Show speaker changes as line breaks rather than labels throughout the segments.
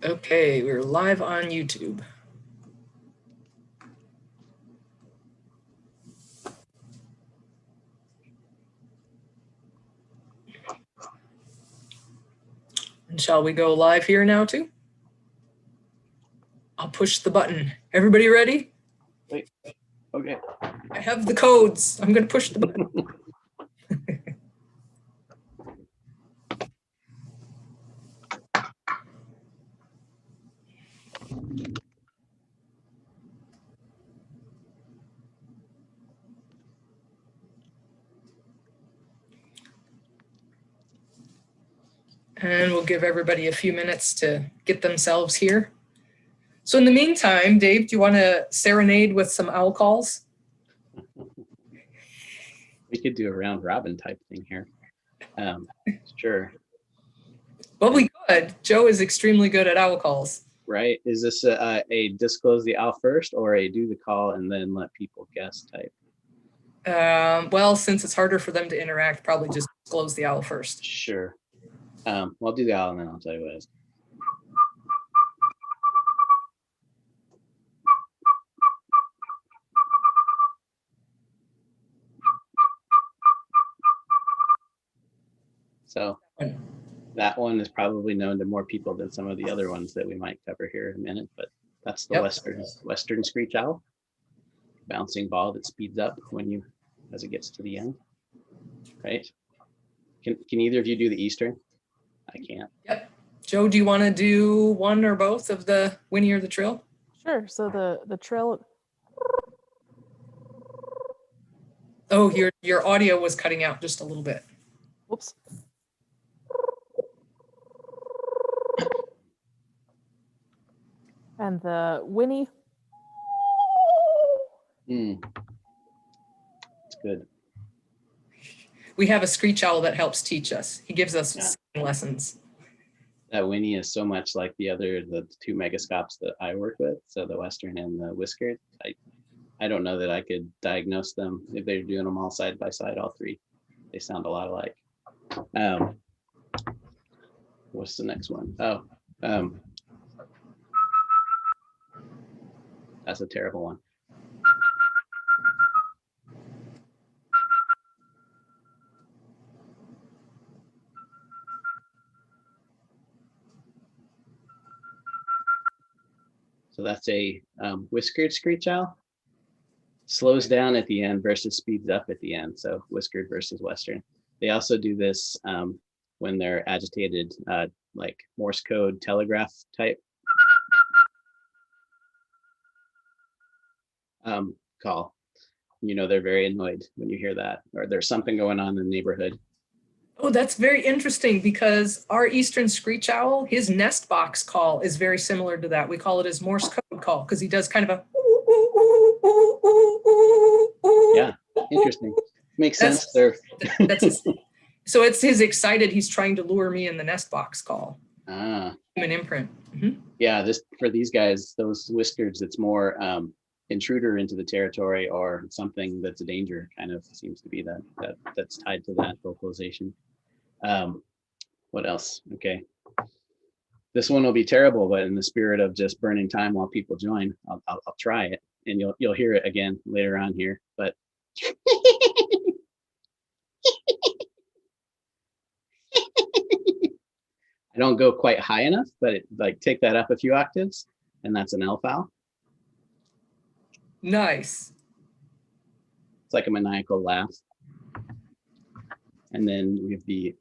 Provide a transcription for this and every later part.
Okay, we're live on YouTube. And shall we go live here now too? I'll push the button. Everybody ready?
Wait, okay.
I have the codes. I'm going to push the button. And we'll give everybody a few minutes to get themselves here. So in the meantime, Dave, do you want to serenade with some owl calls?
We could do a round robin type thing here. Sure.
Well, we could. Joe is extremely good at owl calls.
Right. Is this a disclose the owl first or a do the call and then let people guess type?
Well, since it's harder for them to interact, probably just disclose the owl first.
Sure. Well, I'll do the owl and then I'll tell you what it is. So that one is probably known to more people than some of the other ones that we might cover here in a minute, but that's the Western Screech-owl. Bouncing ball that speeds up as it gets to the end, right? Can either of you do the Eastern? I can't.
Yep. Joe, do you want to do one or both of the whinny or the trill?
Sure. So the trill.
Oh, your audio was cutting out just a little bit.
Whoops. And the whinny.
It's good.
We have a screech owl that helps teach us. He gives us lessons.
That whinny is so much like the two megascopes that I work with, so the Western and the Whiskered. I don't know that I could diagnose them if they're doing them all side by side, all three. They sound a lot alike. What's the next one? Oh, that's a terrible one. So that's a Whiskered Screech-owl. Slows down at the end versus speeds up at the end. So Whiskered versus Western. They also do this when they're agitated, like Morse code telegraph type call. You know, they're very annoyed when you hear that, or there's something going on in the neighborhood.
Oh, that's very interesting because our Eastern Screech Owl, his nest box call is very similar to that. We call it his Morse code call because he does kind of a
yeah, interesting. Makes sense there.
So it's his excited, he's trying to lure me in the nest box call.
Ah.
Human imprint.
Yeah, for these guys, those Whiskers, it's more intruder into the territory or something that's a danger kind of seems to be that's tied to that vocalization. What else? Okay. This one will be terrible, but in the spirit of just burning time while people join, I'll try it, and you'll hear it again later on here. But I don't go quite high enough, but take that up a few octaves, and that's an elf owl.
Nice.
It's like a maniacal laugh. And then we have the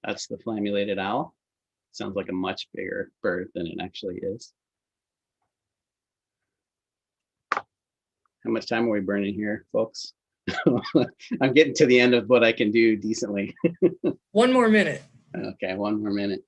that's the Flammulated Owl. Sounds like a much bigger bird than it actually is. How much time are we burning here, folks? I'm getting to the end of what I can do decently.
1 more minute.
Okay, 1 more minute.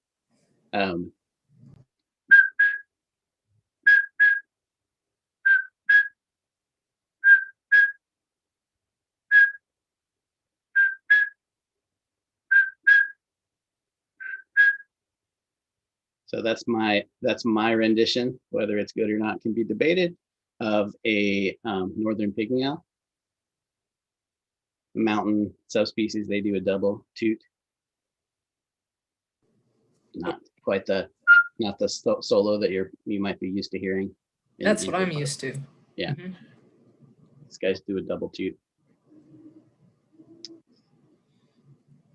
So that's my rendition. Whether it's good or not can be debated, of a northern pygmy owl. mountain subspecies, they do a double toot. Not quite not the solo that you might be used to hearing.
That's what I'm used to.
Yeah. These guys do a double toot.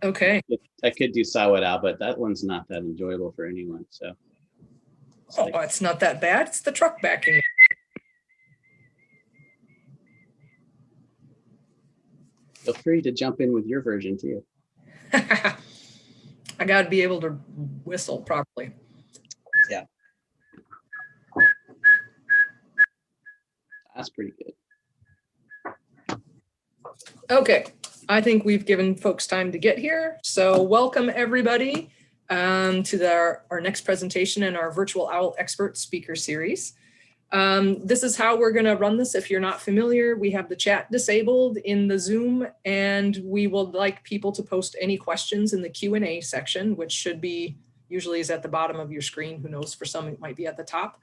Okay.
I could do Saw-whet Owl, but that one's not that enjoyable for anyone. So.
Oh, it's not that bad. It's the truck backing.
Feel free to jump in with your version too.
I got to be able to whistle properly.
Yeah. That's pretty good.
Okay. I think we've given folks time to get here. So welcome everybody to our next presentation in our virtual owl expert speaker series. This is how we're going to run this. If you're not familiar, we have the chat disabled in the Zoom, and we would like people to post any questions in the Q&A section, which should be usually is at the bottom of your screen. Who knows, for some it might be at the top.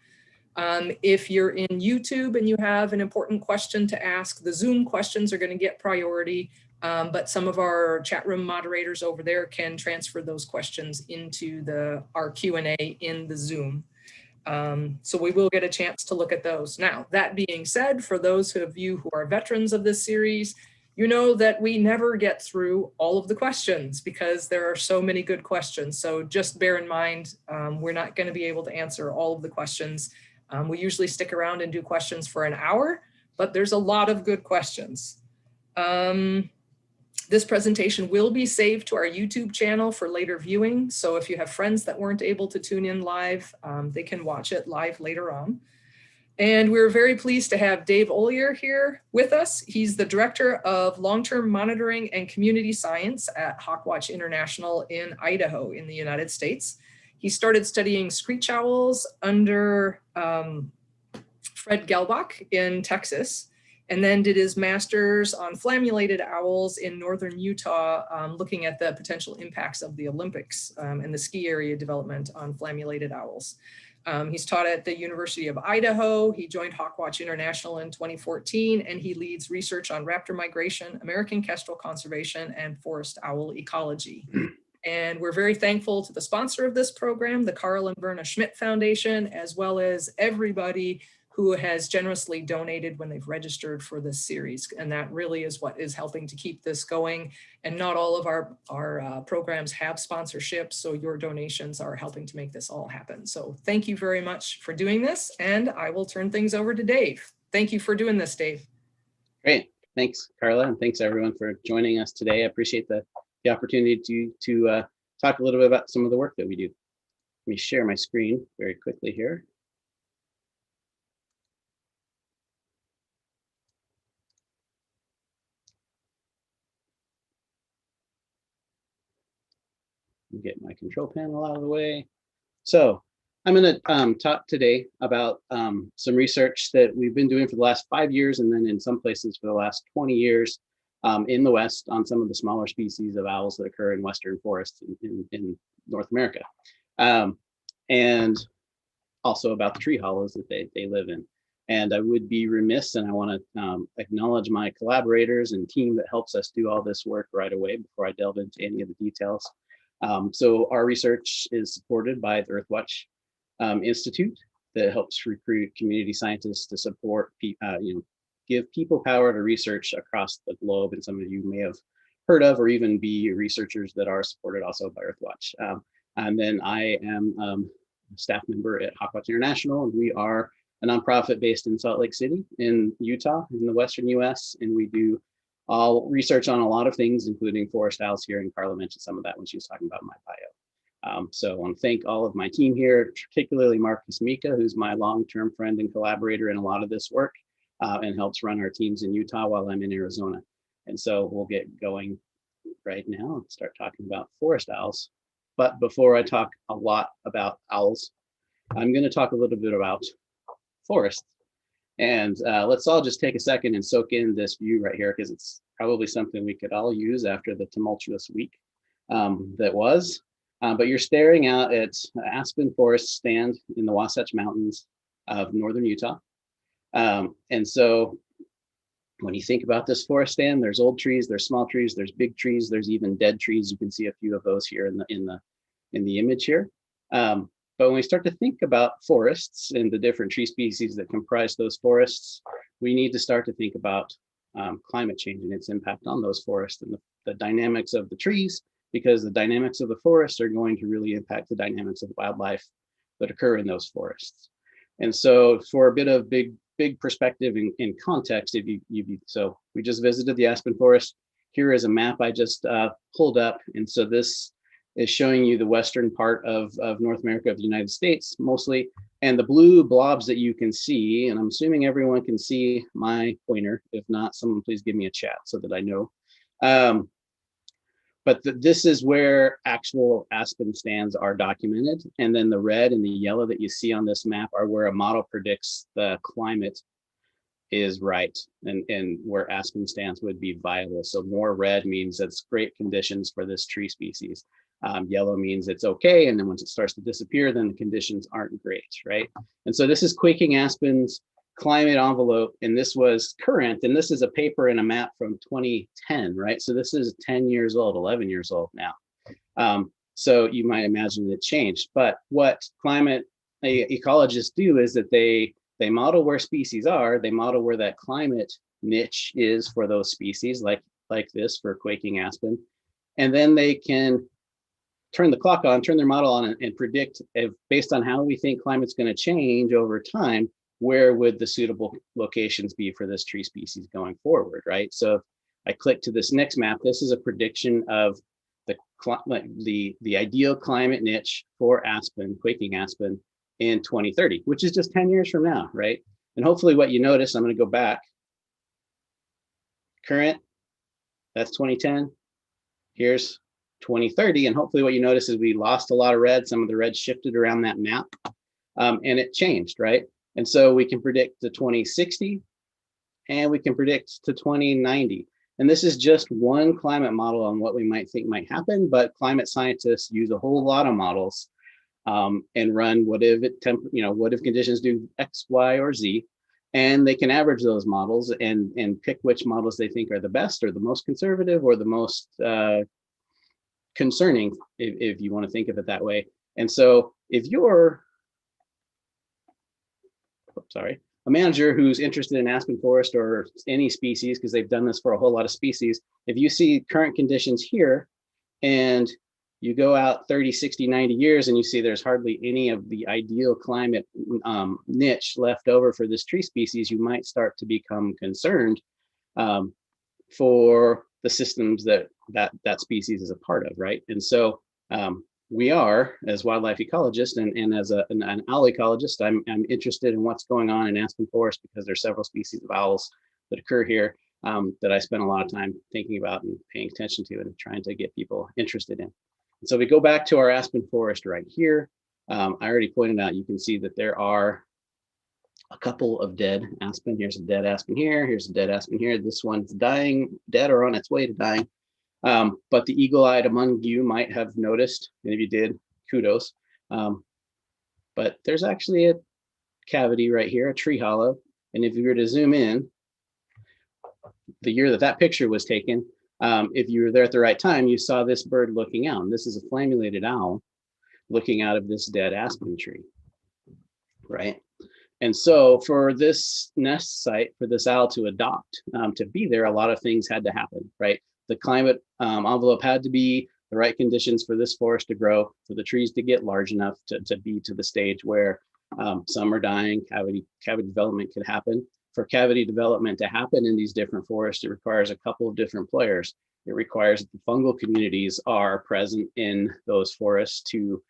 If you're in YouTube and you have an important question to ask, the Zoom questions are going to get priority, but some of our chat room moderators over there can transfer those questions into our Q&A in the Zoom. So we will get a chance to look at those. Now, that being said, for those of you who are veterans of this series, you know that we never get through all of the questions because there are so many good questions. So just bear in mind, we're not going to be able to answer all of the questions. We usually stick around and do questions for an hour, but there's a lot of good questions. This presentation will be saved to our YouTube channel for later viewing. So if you have friends that weren't able to tune in live, they can watch it live later on. And we're very pleased to have Dave Oleyar here with us. He's the Director of Long-Term Monitoring and Community Science at Hawkwatch International in Idaho in the United States. He started studying screech-owls under Fred Gelbach in Texas, and then did his master's on Flammulated Owls in northern Utah, looking at the potential impacts of the Olympics and the ski area development on Flammulated Owls. He's taught at the University of Idaho. He joined Hawkwatch International in 2014, and he leads research on raptor migration, American kestrel conservation, and forest owl ecology. And we're very thankful to the sponsor of this program, the Carl and Verna Schmidt Foundation, as well as everybody who has generously donated when they've registered for this series. And that really is what is helping to keep this going. And not all of our programs have sponsorships, so your donations are helping to make this all happen. So thank you very much for doing this, and I will turn things over to Dave. Thank you for doing this, Dave.
Great, thanks Carla, and thanks everyone for joining us today. I appreciate the opportunity to talk a little bit about some of the work that we do. Let me share my screen very quickly here. Get my control panel out of the way. So I'm going to talk today about some research that we've been doing for the last 5 years, and then in some places for the last 20 years in the West on some of the smaller species of owls that occur in Western forests in North America. And also about the tree hollows that they live in. And I would be remiss, and I want to acknowledge my collaborators and team that helps us do all this work right away before I delve into any of the details. So our research is supported by the Earthwatch Institute that helps recruit community scientists to support, give people power to research across the globe. And some of you may have heard of or even be researchers that are supported also by Earthwatch. And then I am a staff member at Hawkwatch International, and we are a nonprofit based in Salt Lake City in Utah in the Western US. And we do all research on a lot of things, including forest owls here, and Carla mentioned some of that when she was talking about my bio. So I want to thank all of my team here, particularly Marcus Mika, who's my long-term friend and collaborator in a lot of this work, and helps run our teams in Utah while I'm in Arizona. And so we'll get going right now and start talking about forest owls. But before I talk a lot about owls, I'm going to talk a little bit about forests. And let's all just take a second and soak in this view right here, because it's probably something we could all use after the tumultuous week that was. But you're staring out at aspen forest stand in the Wasatch Mountains of northern Utah. And so When you think about this forest stand, there's old trees, there's small trees, there's big trees, there's even dead trees. You can see a few of those here in the image here. But when we start to think about forests and the different tree species that comprise those forests, we need to start to think about climate change and its impact on those forests and the dynamics of the trees, because the dynamics of the forest are going to really impact the dynamics of wildlife that occur in those forests. And so for a bit of big perspective in context, so we just visited the aspen forest. Here is a map I just pulled up. And so this is showing you the western part of North America, of the United States mostly. And the blue blobs that you can see, and I'm assuming everyone can see my pointer. If not, someone please give me a chat so that I know. But this is where actual aspen stands are documented. And then the red and the yellow that you see on this map are where a model predicts the climate is right and where aspen stands would be viable. So more red means that's great conditions for this tree species. Yellow means it's okay. And then once it starts to disappear, then the conditions aren't great, right? And so this is Quaking Aspen's climate envelope, and this was current, and this is a paper and a map from 2010, right? So this is 10 years old, 11 years old now. So you might imagine it changed, but what climate ecologists do is that they model where species are, they model where that climate niche is for those species, like this for Quaking Aspen, and then they can turn the clock on, turn their model on, and predict, if based on how we think climate's going to change over time, where would the suitable locations be for this tree species going forward, right? So if I click to this next map, this is a prediction of the ideal climate niche for aspen, Quaking Aspen, in 2030, which is just 10 years from now, right? And hopefully what you notice, I'm going to go back. Current, that's 2010. Here's 2030, and hopefully what you notice is we lost a lot of red. Some of the red shifted around that map, and it changed, right? And so we can predict to 2060, and we can predict to 2090. And this is just one climate model on what we might think might happen, but climate scientists use a whole lot of models and run what if conditions do X, Y, or Z, and they can average those models and pick which models they think are the best or the most conservative or the most concerning, if you want to think of it that way. And so if you're a manager who's interested in aspen forest or any species, because they've done this for a whole lot of species, if you see current conditions here and you go out 30, 60, 90 years and you see there's hardly any of the ideal climate niche left over for this tree species, you might start to become concerned for the systems that species is a part of, right? And so we are, as wildlife ecologists and as an owl ecologist, I'm interested in what's going on in aspen forest, because there's several species of owls that occur here that I spend a lot of time thinking about and paying attention to and trying to get people interested in. And so we go back to our aspen forest right here. I already pointed out, you can see that there are a couple of dead aspen. Here's a dead aspen here. Here's a dead aspen here. This one's dying, dead or on its way to dying. But the eagle-eyed among you might have noticed, and if you did, kudos. But there's actually a cavity right here, a tree hollow. And if you were to zoom in, the year that picture was taken, if you were there at the right time, you saw this bird looking out. And this is a flammulated owl looking out of this dead aspen tree, right? And so for this nest site, for this owl to adopt, to be there, a lot of things had to happen, right? The climate envelope had to be the right conditions for this forest to grow, for the trees to get large enough to be to the stage where some are dying, cavity development could happen. For cavity development to happen in these different forests, it requires a couple of different players. It requires that the fungal communities are present in those forests to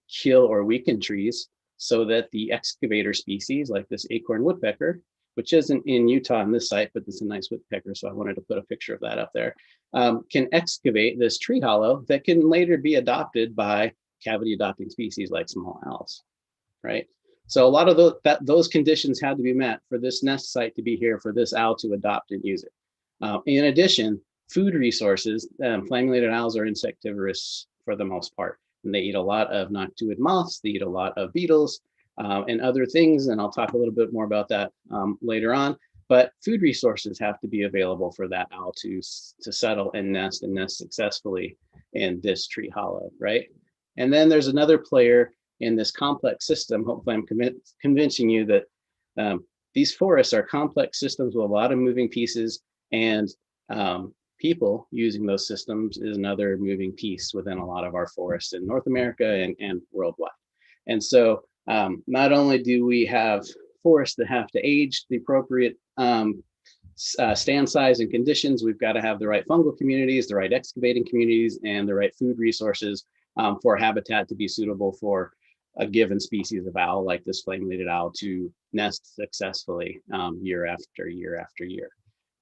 kill or weaken trees, so that the excavator species, like this acorn woodpecker, which isn't in Utah on this site, but it's a nice woodpecker, so I wanted to put a picture of that up there, can excavate this tree hollow that can later be adopted by cavity adopting species like small owls, right? So a lot of those conditions had to be met for this nest site to be here, for this owl to adopt and use it. In addition, food resources, flammulated owls are insectivorous for the most part, and they eat a lot of noctuid moths, they eat a lot of beetles, and other things, and I'll talk a little bit more about that later on. but food resources have to be available for that owl to settle and nest successfully in this tree hollow, right? And then there's another player in this complex system. Hopefully I'm convincing you that these forests are complex systems with a lot of moving pieces, and people using those systems is another moving piece within a lot of our forests in North America and worldwide. And so not only do we have forests that have to age the appropriate stand size and conditions, we've got to have the right fungal communities, the right excavating communities, and the right food resources for habitat to be suitable for a given species of owl like this flammulated owl to nest successfully year after year after year.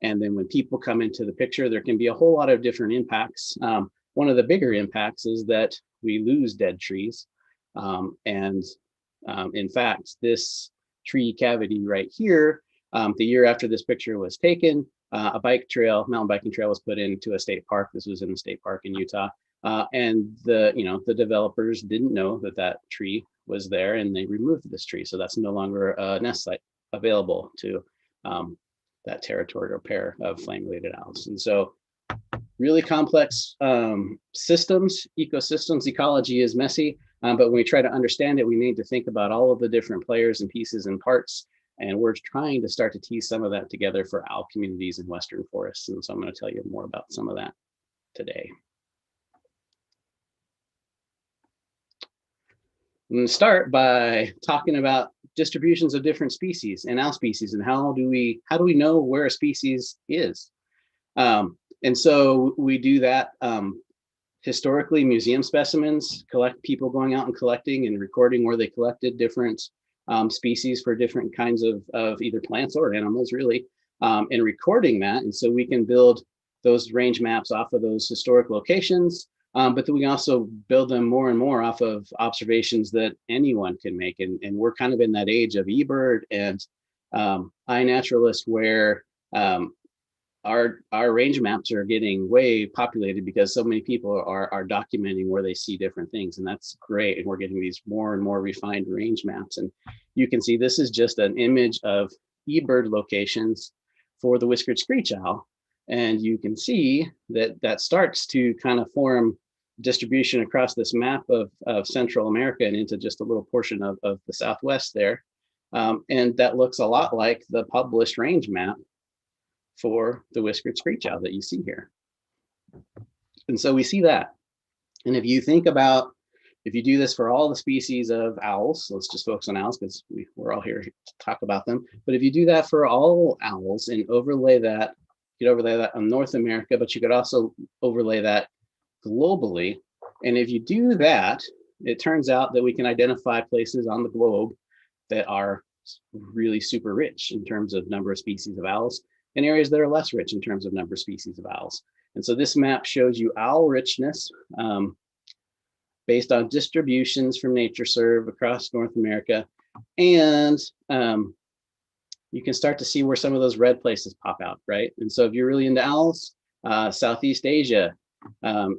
And then when people come into the picture, there can be a whole lot of different impacts. One of the bigger impacts is that we lose dead trees. In fact, this tree cavity right here, the year after this picture was taken, a mountain biking trail was put into a state park. This was in a state park in Utah. And the developers didn't know that that tree was there, and they removed this tree. So that's no longer a nest site available to that territorial pair of flammulated owls. And so really complex systems, ecosystems, ecology is messy, but when we try to understand it, we need to think about all of the different players and pieces and parts. And we're trying to start to tease some of that together for owl communities in Western forests. And so I'm going to tell you more about some of that today. I'm going to start by talking about distributions of different species and owl species, and how do we know where a species is. And so we do that historically. Museum specimens, people going out and collecting and recording where they collected different species for different kinds of either plants or animals, really, and recording that. And so we can build those range maps off of those historic locations. But then we also build them more and more off of observations that anyone can make. And we're kind of in that age of eBird and iNaturalist, where our range maps are getting way populated because so many people are documenting where they see different things. And that's great. And we're getting these more and more refined range maps. And you can see this is just an image of eBird locations for the Whiskered Screech-owl. And you can see that starts to kind of form distribution across this map of Central America and into just a little portion of the Southwest there. And that looks a lot like the published range map for the Whiskered Screech-owl that you see here. And so we see that. And if you do this for all the species of owls, let's just focus on owls because we're all here to talk about them. But if you do that for all owls and overlay that, you could overlay that on North America, but you could also overlay that globally. And if you do that, it turns out that we can identify places on the globe that are really super rich in terms of number of species of owls, and areas that are less rich in terms of number of species of owls. And so this map shows you owl richness based on distributions from NatureServe across North America. And you can start to see where some of those red places pop out, right? And so if you're really into owls, Southeast Asia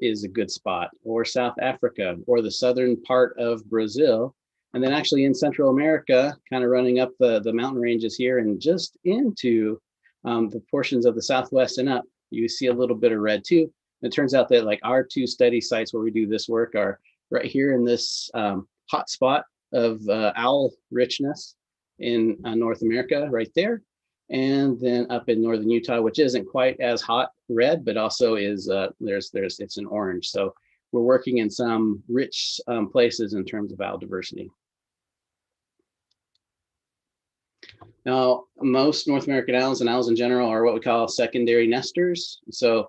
is a good spot, or South Africa, or the southern part of Brazil. And then actually in Central America, kind of running up the mountain ranges here and just into the portions of the Southwest and up, you see a little bit of red too. And it turns out that like our two study sites where we do this work are right here in this hot spot of owl richness in North America, right there. And then up in northern Utah, which isn't quite as hot red, but also is it's an orange. So we're working in some rich places in terms of owl diversity. Now, most North American owls and owls in general are what we call secondary nesters. So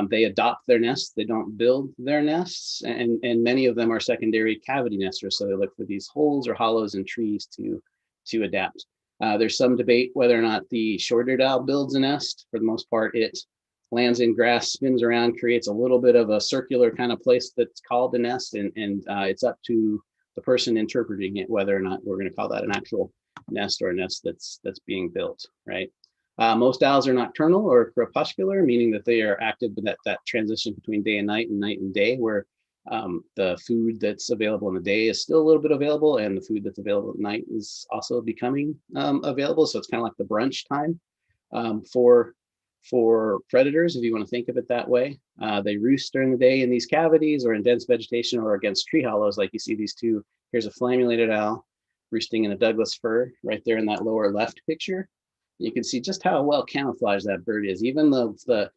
they adopt their nests, they don't build their nests, and many of them are secondary cavity nesters. So they look for these holes or hollows in trees to adapt. There's some debate whether or not the short-eared owl builds a nest. For the most part, it lands in grass, spins around, creates a little bit of a circular kind of place that's called a nest, and it's up to the person interpreting it whether or not we're going to call that an actual nest or a nest that's being built, right? Most owls are nocturnal or crepuscular, meaning that they are active in that transition between day and night day, where the food that's available in the day is still a little bit available, and the food that's available at night is also becoming available. So it's kind of like the brunch time for predators, if you want to think of it that way. They roost during the day in these cavities or in dense vegetation or against tree hollows, like you see these two. Here's a flammulated owl roosting in a Douglas fir right there in that lower left picture. You can see just how well camouflaged that bird is. Even the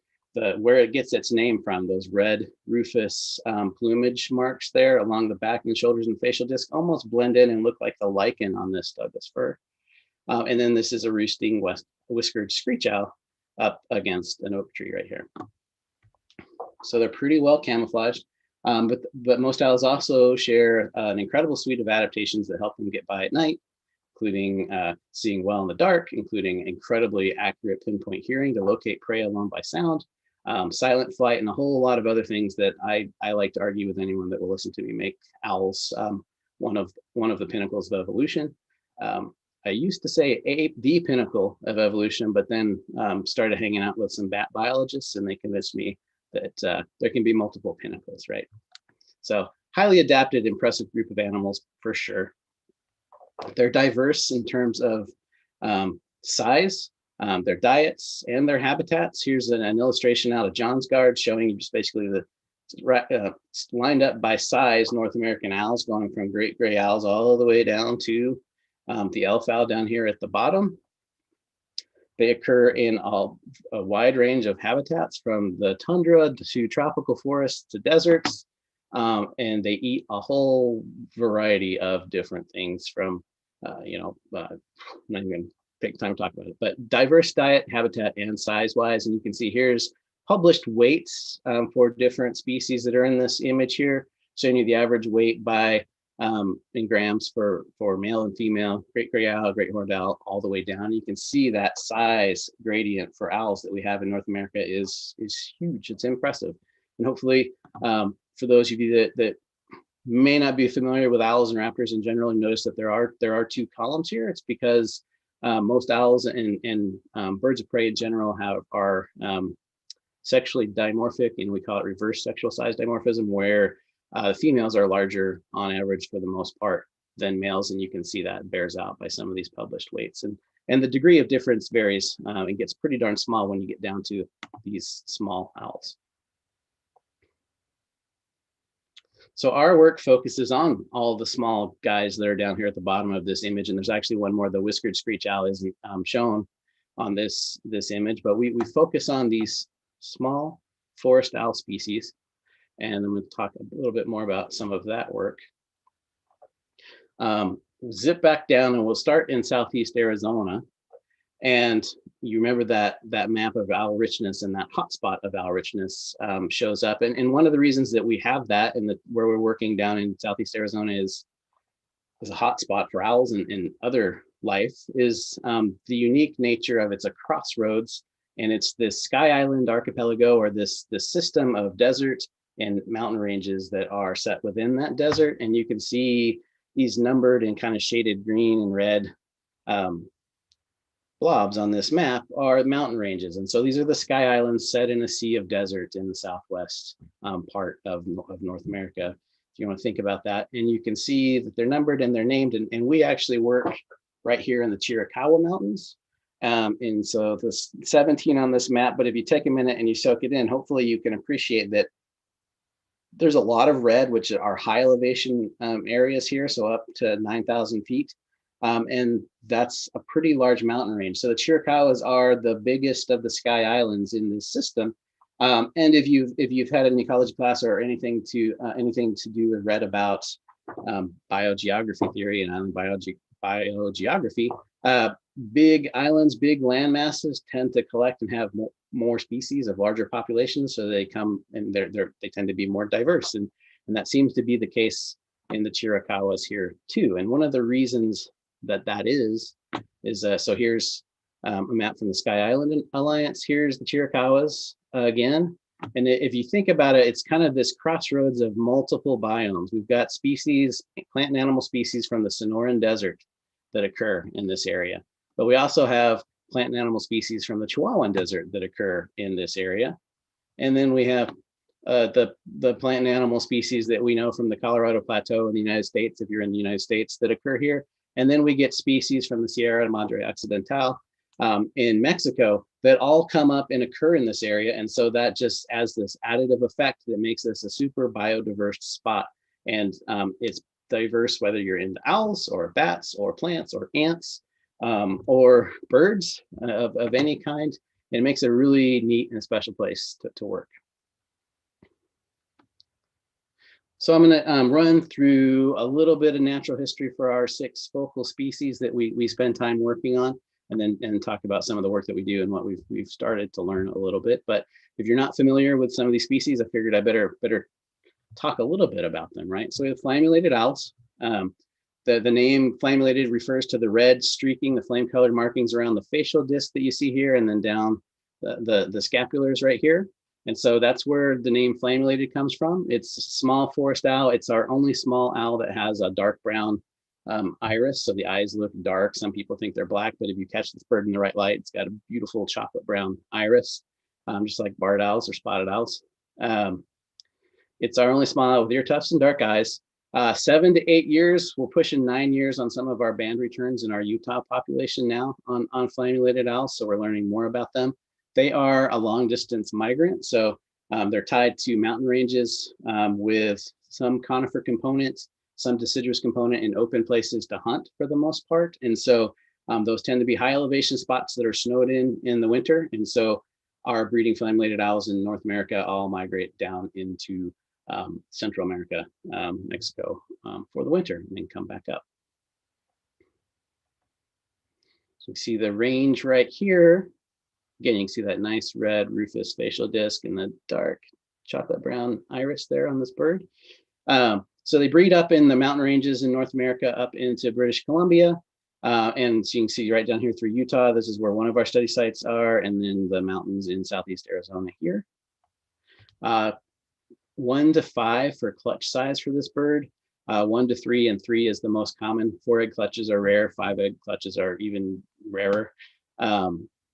where it gets its name from, those red rufous plumage marks there along the back and shoulders and facial disc almost blend in and look like the lichen on this Douglas fir. And then this is a roosting whiskered screech-owl up against an oak tree right here. So they're pretty well camouflaged, but most owls also share an incredible suite of adaptations that help them get by at night, including seeing well in the dark, including incredibly accurate pinpoint hearing to locate prey alone by sound, silent flight, and a whole lot of other things that I like to argue with anyone that will listen to me make owls one of the pinnacles of evolution. I used to say the pinnacle of evolution, but then started hanging out with some bat biologists, and they convinced me that there can be multiple pinnacles, right? So highly adapted, impressive group of animals for sure. They're diverse in terms of size, their diets, and their habitats. Here's an illustration out of John's Guard showing you just basically the lined up by size North American owls, going from great gray owls all the way down to the elf owl down here at the bottom. They occur in a wide range of habitats, from the tundra to tropical forests to deserts, and they eat a whole variety of different things from, I'm not even going to take time to talk about it, but diverse diet, habitat, and size-wise. And you can see here's published weights for different species that are in this image here, showing you the average weight by in grams for male and female, great gray owl, great horned owl, all the way down. You can see that size gradient for owls that we have in North America is huge. It's impressive. And hopefully for those of you that may not be familiar with owls and raptors in general, you notice that there are two columns here. It's because most owls and birds of prey in general are sexually dimorphic, and we call it reverse sexual size dimorphism, where females are larger on average for the most part than males, and you can see that bears out by some of these published weights. And the degree of difference varies. It gets pretty darn small when you get down to these small owls. So our work focuses on all the small guys that are down here at the bottom of this image, and there's actually one more. The Whiskered Screech-owl isn't shown on this image, but we focus on these small forest owl species. And I'm going to talk a little bit more about some of that work. Zip back down, and we'll start in Southeast Arizona. And you remember that map of owl richness, and that hotspot of owl richness shows up. And one of the reasons that we have that, and where we're working down in Southeast Arizona is a hotspot for owls and other life, is the unique nature of it's a crossroads, and it's this Sky Island archipelago, or this system of desert and mountain ranges that are set within that desert. And you can see these numbered and kind of shaded green and red blobs on this map are mountain ranges. And so these are the Sky Islands set in a sea of desert in the southwest part of North America, if you want to think about that. And you can see that they're numbered and they're named, and we actually work right here in the Chiricahua Mountains. And so there's 17 on this map, but if you take a minute and you soak it in, hopefully you can appreciate that there's a lot of red, which are high elevation areas here, so up to 9,000 feet. And that's a pretty large mountain range. So the Chiricahuas are the biggest of the Sky Islands in this system. And if you've had an ecology class or anything to do with read about biogeography theory and island biogeography, big islands, big land masses tend to collect and have more species of larger populations, so they come and they tend to be more diverse, and that seems to be the case in the Chiricahuas here too. And one of the reasons that is so here's a map from the Sky Island Alliance. Here's the Chiricahuas again, and if you think about it, it's kind of this crossroads of multiple biomes. We've got species, plant and animal species from the Sonoran Desert that occur in this area, but we also have plant and animal species from the Chihuahuan Desert that occur in this area. And then we have the plant and animal species that we know from the Colorado Plateau in the United States, if you're in the United States, that occur here. And then we get species from the Sierra Madre Occidental in Mexico that all come up and occur in this area. And so that just adds this additive effect that makes this a super biodiverse spot. And it's diverse whether you're into owls or bats or plants or ants or birds of any kind. It makes a really neat and special place to work. So I'm going to run through a little bit of natural history for our 6 focal species that we spend time working on, and then talk about some of the work that we do and what we've started to learn a little bit. But if you're not familiar with some of these species, I figured I better talk a little bit about them, right? So we have Flammulated owls. The name Flammulated refers to the red streaking, the flame-colored markings around the facial disc that you see here, and then down the scapulars right here. And so that's where the name Flammulated comes from. It's a small forest owl. It's our only small owl that has a dark brown iris. So the eyes look dark. Some people think they're black, but if you catch this bird in the right light, it's got a beautiful chocolate brown iris, just like barred owls or spotted owls. It's our only small owl with ear tufts and dark eyes. 7 to 8 years, we're pushing 9 years on some of our band returns in our Utah population now on Flammulated owls. So we're learning more about them. They are a long distance migrant. So they're tied to mountain ranges with some conifer components, some deciduous component in open places to hunt for the most part. And so those tend to be high elevation spots that are snowed in the winter. And so our breeding Flammulated owls in North America all migrate down into Central America, Mexico for the winter, and then come back up. So you see the range right here. Again, you can see that nice red rufous facial disc and the dark chocolate brown iris there on this bird. So they breed up in the mountain ranges in North America up into British Columbia. And so you can see right down here through Utah, this is where one of our study sites are, and then the mountains in Southeast Arizona here. 1 to 5 for clutch size for this bird. 1 to 3, and 3 is the most common. 4 egg clutches are rare. 5 egg clutches are even rarer.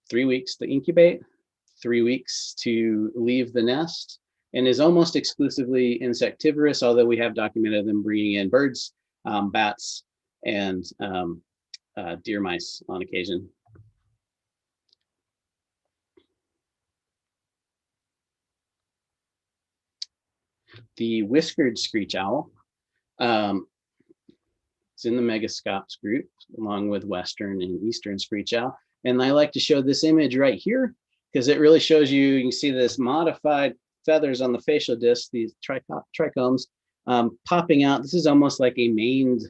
3 weeks to incubate, 3 weeks to leave the nest, and is almost exclusively insectivorous, although we have documented them bringing in birds, bats, and deer mice on occasion. The Whiskered Screech-owl is in the Megascops group, along with Western and Eastern Screech-owl. And I like to show this image right here because it really shows you can see this modified feathers on the facial disc, these trichomes popping out. This is almost like a maned,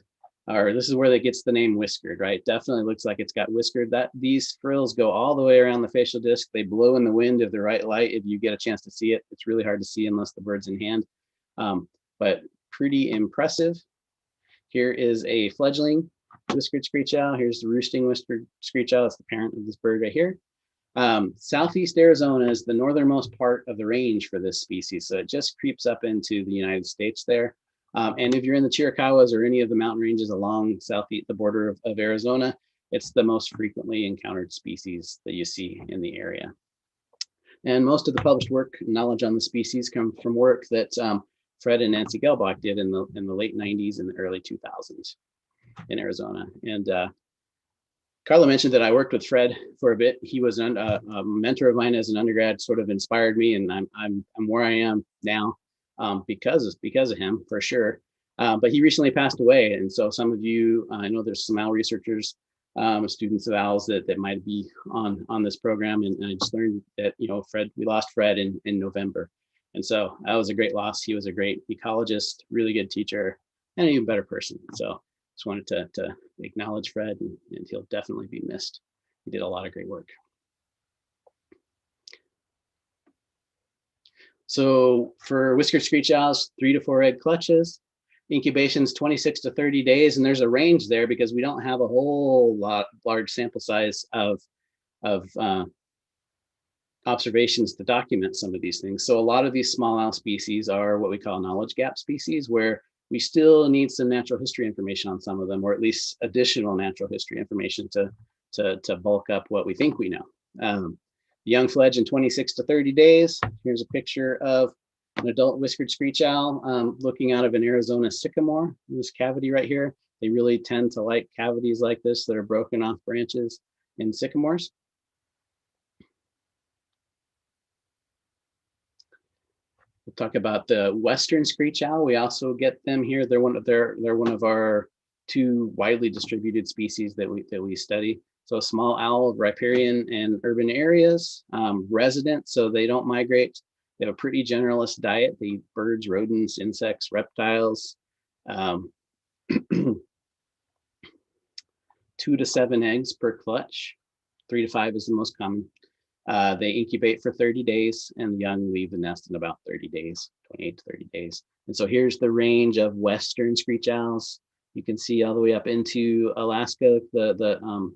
or this is where it gets the name whiskered, right? Definitely looks like it's got whiskered. These frills go all the way around the facial disc. They blow in the wind of the right light. If you get a chance to see it, it's really hard to see unless the bird's in hand, but pretty impressive. Here is a fledgling Whiskered Screech-owl. Here's the roosting Whiskered Screech-owl. It's the parent of this bird right here. Southeast Arizona is the northernmost part of the range for this species. So it just creeps up into the United States there. And if you're in the Chiricahuas or any of the mountain ranges along the border of Arizona, it's the most frequently encountered species that you see in the area. And most of the published work, knowledge on the species come from work that Fred and Nancy Gelbach did in the late 90s and the early 2000s in Arizona. And Carla mentioned that I worked with Fred for a bit. He was a mentor of mine as an undergrad, sort of inspired me, and I'm where I am now because of him, for sure. But he recently passed away, and so some of you, I know there's some owl researchers, students of owls that might be on this program, and I just learned that we lost Fred in November, and so that was a great loss. He was a great ecologist, really good teacher, and an even better person. So just wanted to acknowledge Fred, and he'll definitely be missed. He did a lot of great work. So for Whiskered Screech-owls, 3 to 4 egg clutches, incubations 26 to 30 days, and there's a range there because we don't have a whole large sample size of observations to document some of these things. So a lot of these small owl species are what we call knowledge gap species, where we still need some natural history information on some of them, or at least additional natural history information to bulk up what we think we know. Young fledge in 26 to 30 days. Here's a picture of an adult Whiskered Screech-owl looking out of an Arizona sycamore. This cavity right here. They really tend to like cavities like this that are broken off branches in sycamores. We'll talk about the Western Screech-owl. We also get them here. They're one of our 2 widely distributed species that we study. So a small owl, riparian and urban areas, resident, so they don't migrate. They have a pretty generalist diet. They eat birds, rodents, insects, reptiles. 2 to 7 eggs per clutch. 3 to 5 is the most common. They incubate for 30 days and the young leave the nest in about 30 days, 28 to 30 days. And so here's the range of Western Screech-owls. You can see all the way up into Alaska, the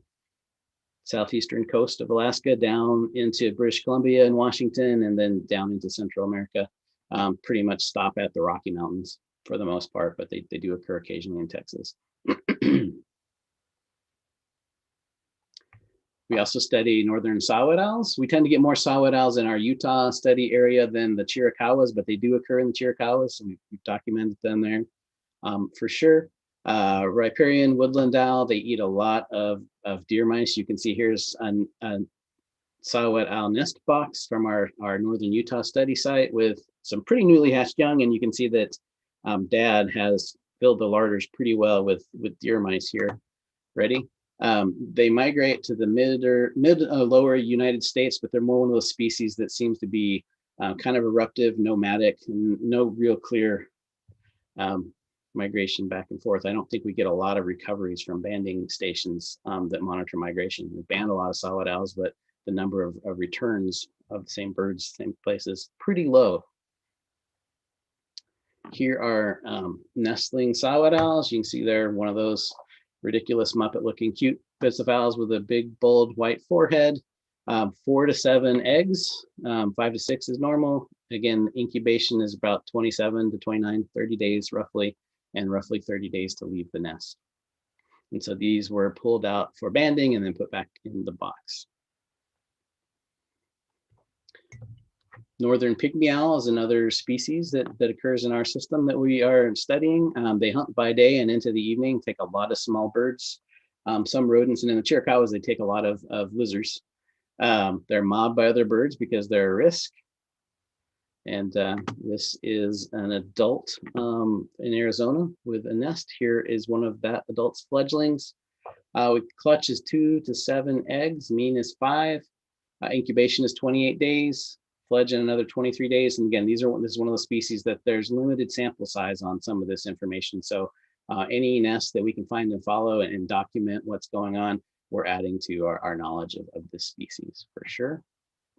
southeastern coast of Alaska, down into British Columbia and Washington, and then down into Central America. Pretty much stop at the Rocky Mountains for the most part, but they do occur occasionally in Texas. We also study northern Saw-whet owls. We tend to get more Saw-whet owls in our Utah study area than the Chiricahuas, but they do occur in the Chiricahuas, so we've documented them there for sure. Riparian woodland owl, they eat a lot of deer mice. You can see here's a Saw-whet owl nest box from our northern Utah study site with some pretty newly hatched young, and you can see that Dad has filled the larders pretty well with deer mice here. Ready? They migrate to the mid lower United States, but they're more one of those species that seems to be kind of eruptive, nomadic, and no real clear migration back and forth. I don't think we get a lot of recoveries from banding stations that monitor migration. We band a lot of Saw-whet owls, but the number of returns of the same birds, same places, pretty low. Here are nestling Saw-whet owls. You can see they're one of those ridiculous Muppet looking cute bits of owls with a big bold white forehead. 4 to 7 eggs, 5 to 6 is normal. Again, incubation is about 27 to 29, 30 days roughly, and roughly 30 days to leave the nest. And so these were pulled out for banding and then put back in the box. Northern Pygmy Owl is another species that occurs in our system that we are studying. They hunt by day and into the evening, take a lot of small birds, some rodents, and in the Chiricahuas, they take a lot of lizards. They're mobbed by other birds because they're a risk. And this is an adult in Arizona with a nest. Here is one of that adult's fledglings. Clutch is 2 to 7 eggs, mean is 5. Incubation is 28 days. Fledge in another 23 days. And again, this is one of the species that there's limited sample size on some of this information. So any nest that we can find and follow and document what's going on, we're adding to our knowledge of this species for sure.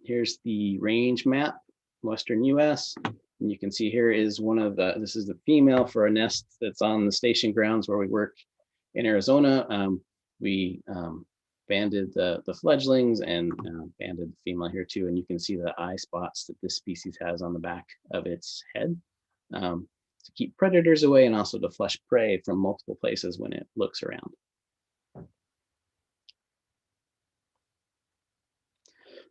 Here's the range map, Western US. And you can see here is this is the female for a nest that's on the station grounds where we work in Arizona. We banded the fledglings and banded the female here too. And you can see the eye spots that this species has on the back of its head to keep predators away and also to flush prey from multiple places when it looks around.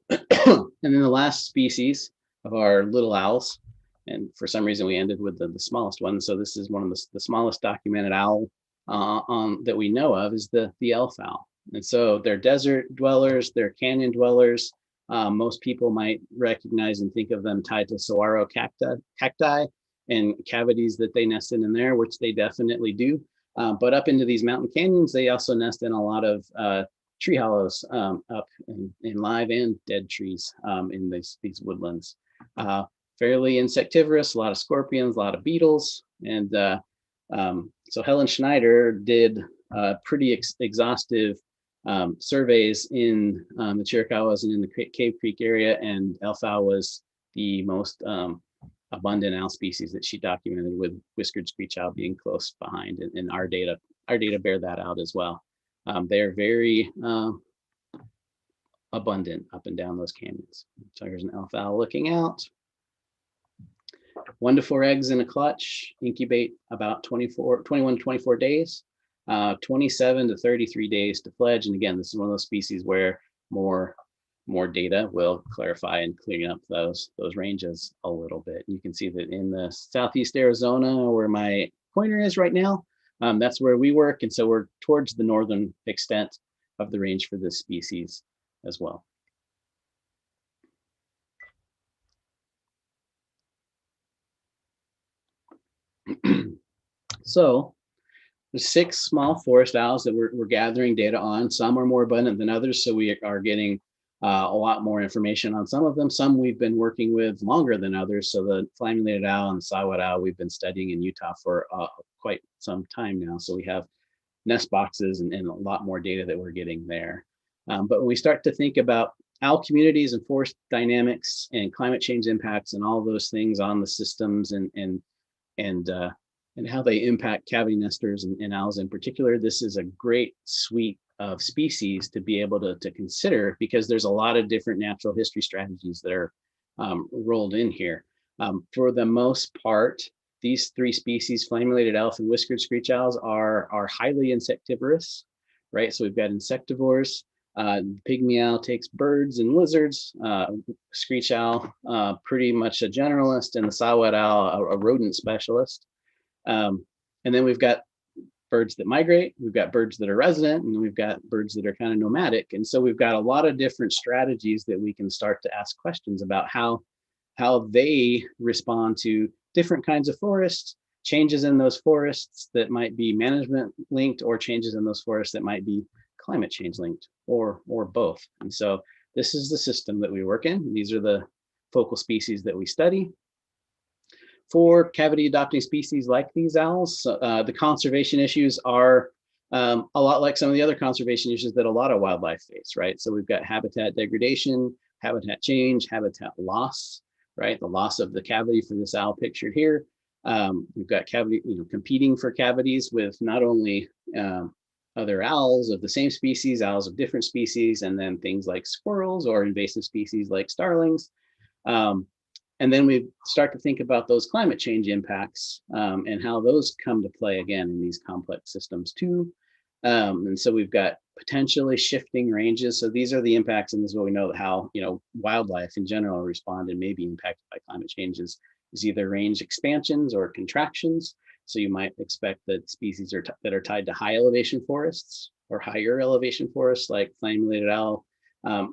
And then the last species of our little owls, and for some reason we ended with the smallest one. So this is one of the smallest documented owl that we know of is the elf owl. And so they're desert dwellers, they're canyon dwellers. Most people might recognize and think of them tied to saguaro cacti and cavities that they nest in there, which they definitely do. But up into these mountain canyons, they also nest in a lot of tree hollows up in live and dead trees in these woodlands. Fairly insectivorous, a lot of scorpions, a lot of beetles. And so Helen Schneider did pretty exhaustive surveys in the Chiricahuas and in the Cave Creek area, and elf owl was the most abundant owl species that she documented, with Whiskered Screech-owl being close behind, and our data bear that out as well. They're very abundant up and down those canyons. So here's an elf owl looking out. 1 to 4 eggs in a clutch, incubate about 21 to 24 days. 27 to 33 days to fledge. And again, this is one of those species where more data will clarify and clean up those ranges a little bit. You can see that in the southeast Arizona, where my pointer is right now, that's where we work. And so we're towards the northern extent of the range for this species as well. So there's 6 small forest owls that we're gathering data on. Some are more abundant than others, so we are getting a lot more information on some of them. Some we've been working with longer than others. So the Flammulated Owl and the Saw-whet Owl we've been studying in Utah for quite some time now. So we have nest boxes and a lot more data that we're getting there. But when we start to think about owl communities and forest dynamics and climate change impacts and all those things on the systems and how they impact cavity nesters and owls in particular, this is a great suite of species to be able to consider, because there's a lot of different natural history strategies that are rolled in here. For the most part, these 3 species, Flammulated Owl and Whiskered Screech-owls, are highly insectivorous, right? So we've got insectivores. Pygmy Owl takes birds and lizards. Screech-owl, pretty much a generalist, and the Saw-whet Owl, a rodent specialist. And then we've got birds that migrate, we've got birds that are resident, and we've got birds that are kind of nomadic. And so we've got a lot of different strategies that we can start to ask questions about how they respond to different kinds of forests, changes in those forests that might be management linked, or changes in those forests that might be climate change linked, or both. And so this is the system that we work in. These are the focal species that we study. For cavity adopting species like these owls, the conservation issues are a lot like some of the other conservation issues that a lot of wildlife face, right? So we've got habitat degradation, habitat change, habitat loss, right? The loss of the cavity for this owl pictured here. We've got cavity, competing for cavities with not only other owls of the same species, owls of different species, and then things like squirrels or invasive species like starlings. And then we start to think about those climate change impacts and how those come to play again in these complex systems too. And so we've got potentially shifting ranges. So these are the impacts, and this is what we know how wildlife in general respond and may be impacted by climate changes is either range expansions or contractions. So you might expect that species that are tied to high elevation forests or higher elevation forests like Flammulated Owl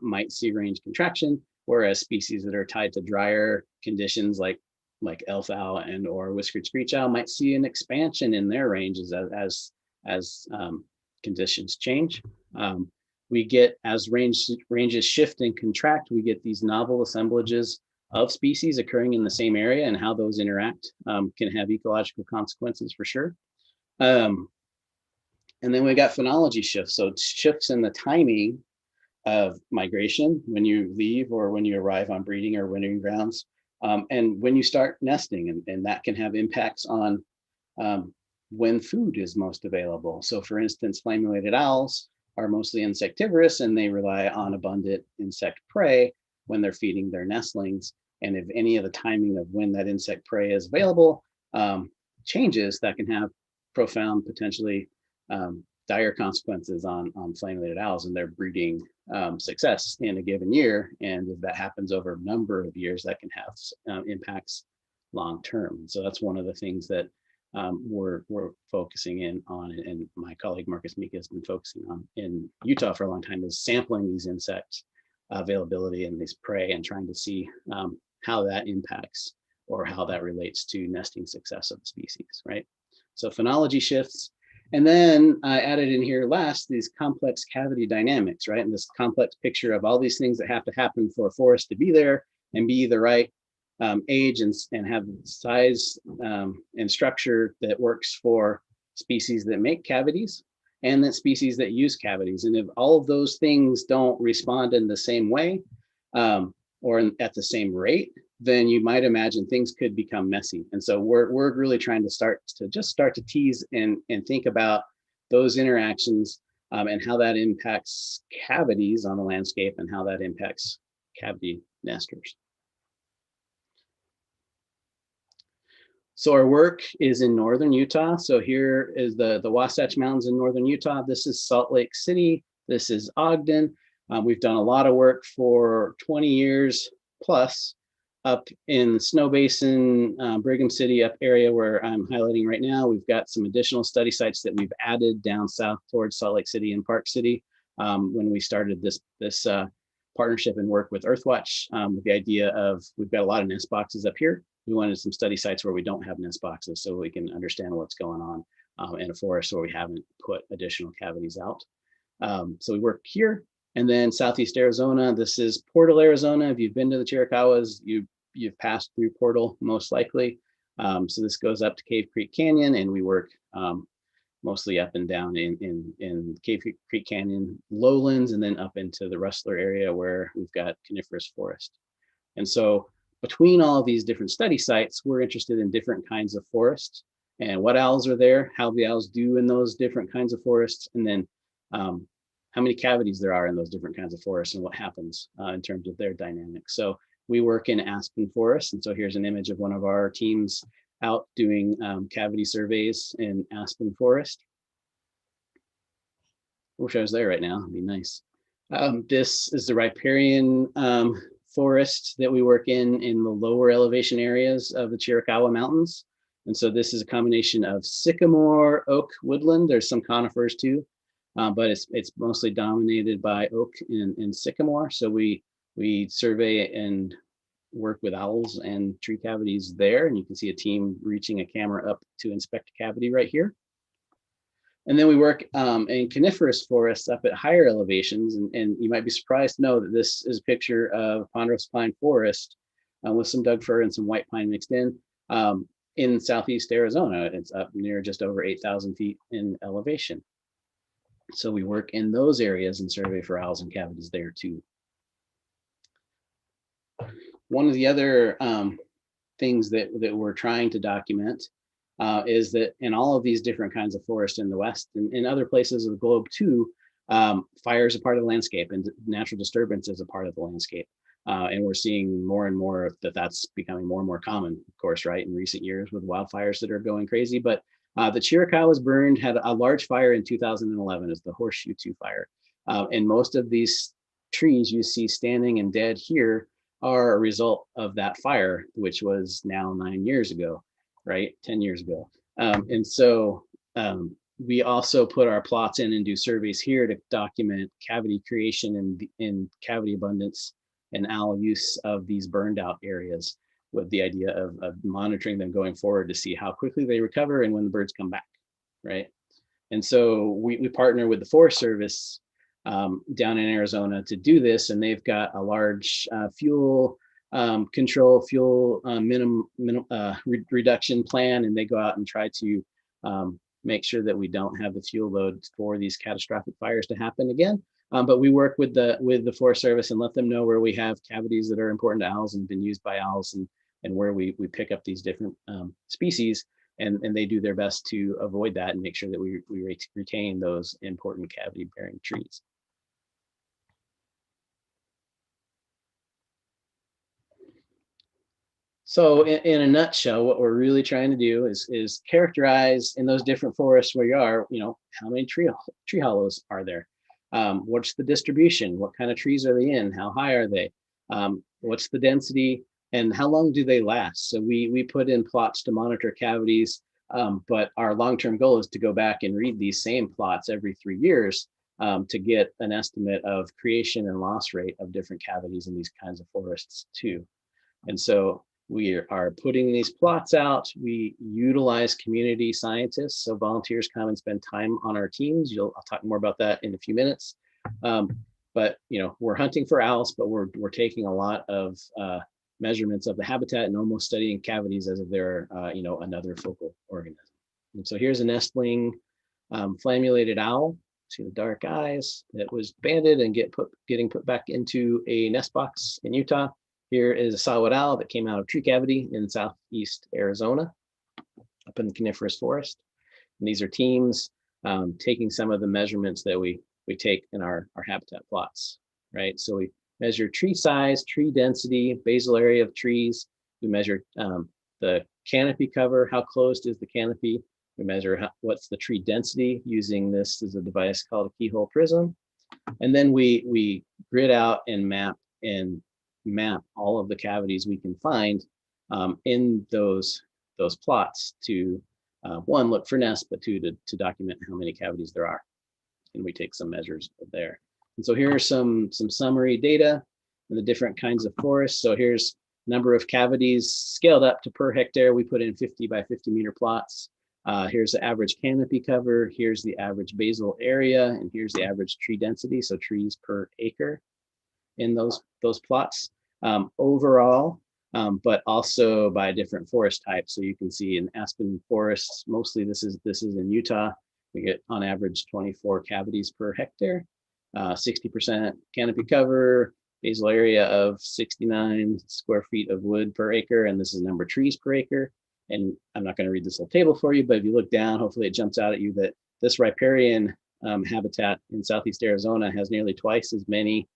might see range contraction, whereas species that are tied to drier conditions like elf owl and or whiskered screech-owl might see an expansion in their ranges as conditions change. We get, as ranges shift and contract, we get these novel assemblages of species occurring in the same area, and how those interact can have ecological consequences for sure. And then we got phenology shifts. So shifts in the timing of migration when you leave or when you arrive on breeding or wintering grounds, and when you start nesting, and that can have impacts on when food is most available. So for instance, Flammulated owls are mostly insectivorous, and they rely on abundant insect prey when they're feeding their nestlings. And if any of the timing of when that insect prey is available changes, that can have profound, potentially dire consequences on Flammulated owls and their breeding success in a given year. And if that happens over a number of years, that can have impacts long term. So that's one of the things that we're focusing in on, and my colleague Marcus Mika has been focusing on in Utah for a long time, is sampling these insects availability and these prey, and trying to see how that impacts or how that relates to nesting success of the species, right? So phenology shifts. And then I added in here last these complex cavity dynamics, right? And this complex picture of all these things that have to happen for a forest to be there and be the right age and have size and structure that works for species that make cavities and then species that use cavities. And if all of those things don't respond in the same way or at the same rate, then you might imagine things could become messy. And so we're really trying to start to tease and think about those interactions and how that impacts cavities on the landscape and how that impacts cavity nesters. So our work is in northern Utah. So here is the Wasatch Mountains in northern Utah. This is Salt Lake City. This is Ogden. We've done a lot of work for 20 years plus up in the Snow Basin, Brigham City up area where I'm highlighting right now. We've got some additional study sites that we've added down south towards Salt Lake City and Park City when we started this partnership and work with Earthwatch with the idea of, we've got a lot of nest boxes up here. we wanted some study sites where we don't have nest boxes so we can understand what's going on in a forest where we haven't put additional cavities out. So we work here. And then Southeast Arizona, this is Portal, Arizona. If you've been to the Chiricahuas, you've passed through Portal most likely. So this goes up to Cave Creek Canyon, and we work mostly up and down in Cave Creek Canyon lowlands, and then up into the Rustler area where we've got coniferous forest. And so between all of these different study sites, we're interested in different kinds of forests and what owls are there, how the owls do in those different kinds of forests, and then how many cavities there are in those different kinds of forests and what happens in terms of their dynamics. So we work in aspen forest. And so here's an image of one of our teams out doing cavity surveys in aspen forest. I wish I was there right now, it'd be nice. This is the riparian forest that we work in the lower elevation areas of the Chiricahua Mountains. And so this is a combination of sycamore, oak, woodland. There's some conifers too, but it's mostly dominated by oak and sycamore. So we survey and work with owls and tree cavities there. And you can see a team reaching a camera up to inspect a cavity right here. And then we work in coniferous forests up at higher elevations. And you might be surprised to know that this is a picture of ponderosa pine forest with some Doug fir and some white pine mixed in Southeast Arizona. It's up near just over 8,000 feet in elevation. So we work in those areas and survey for owls and cavities there too. One of the other things that we're trying to document is that in all of these different kinds of forests in the West and in other places of the globe too, fire is a part of the landscape and natural disturbance is a part of the landscape. And we're seeing more and more that's becoming more and more common, of course, right, in recent years with wildfires that are going crazy. But the Chiricahua was burned, had a large fire in 2011 as the Horseshoe 2 fire. And most of these trees you see standing and dead here are a result of that fire, which was now 9 years ago, right? 10 years ago. And so we also put our plots in and do surveys here to document cavity creation and cavity abundance and owl use of these burned out areas with the idea of monitoring them going forward to see how quickly they recover and when the birds come back, right? And so we partner with the Forest Service down in Arizona to do this, and they've got a large fuel control, fuel reduction plan, and they go out and try to make sure that we don't have the fuel load for these catastrophic fires to happen again. But we work with the Forest Service and let them know where we have cavities that are important to owls and been used by owls, and where we pick up these different species, and they do their best to avoid that and make sure that we retain those important cavity bearing trees. So in a nutshell, what we're really trying to do is characterize in those different forests where you are, how many tree hollows are there? What's the distribution? What kind of trees are they in? How high are they? What's the density? And how long do they last? So we put in plots to monitor cavities, but our long-term goal is to go back and read these same plots every 3 years to get an estimate of creation and loss rate of different cavities in these kinds of forests too. And so we are putting these plots out. We utilize community scientists, so volunteers come and spend time on our teams. I'll talk more about that in a few minutes. But we're hunting for owls, but we're taking a lot of measurements of the habitat and almost studying cavities as if they're another focal organism. And so here's a nestling flammulated owl. See the dark eyes that was banded and getting put back into a nest box in Utah. Here is a Saw-whet owl that came out of tree cavity in Southeast Arizona, up in the coniferous forest. And these are teams taking some of the measurements that we take in our habitat plots, right? So we measure tree size, tree density, basal area of trees. We measure the canopy cover, how closed is the canopy. We measure what's the tree density using this as a device called a keyhole prism. And then we grid out and map all of the cavities we can find in those plots to one, look for nests, but two, to document how many cavities there are. And we take some measures there. And so here are some summary data in the different kinds of forests. So here's Number of cavities scaled up to per hectare. We put in 50 by 50 meter plots. Here's the average canopy cover. Here's the average basal area, and here's the average tree density. So trees per acre in those plots overall, but also by different forest types. So you can see in aspen forests, mostly this is in Utah, we get on average 24 cavities per hectare, 60% canopy cover, basal area of 69 square feet of wood per acre, and this is number of trees per acre. And I'm not going to read this whole table for you, but if you look down, hopefully it jumps out at you that this riparian habitat in Southeast Arizona has nearly twice as many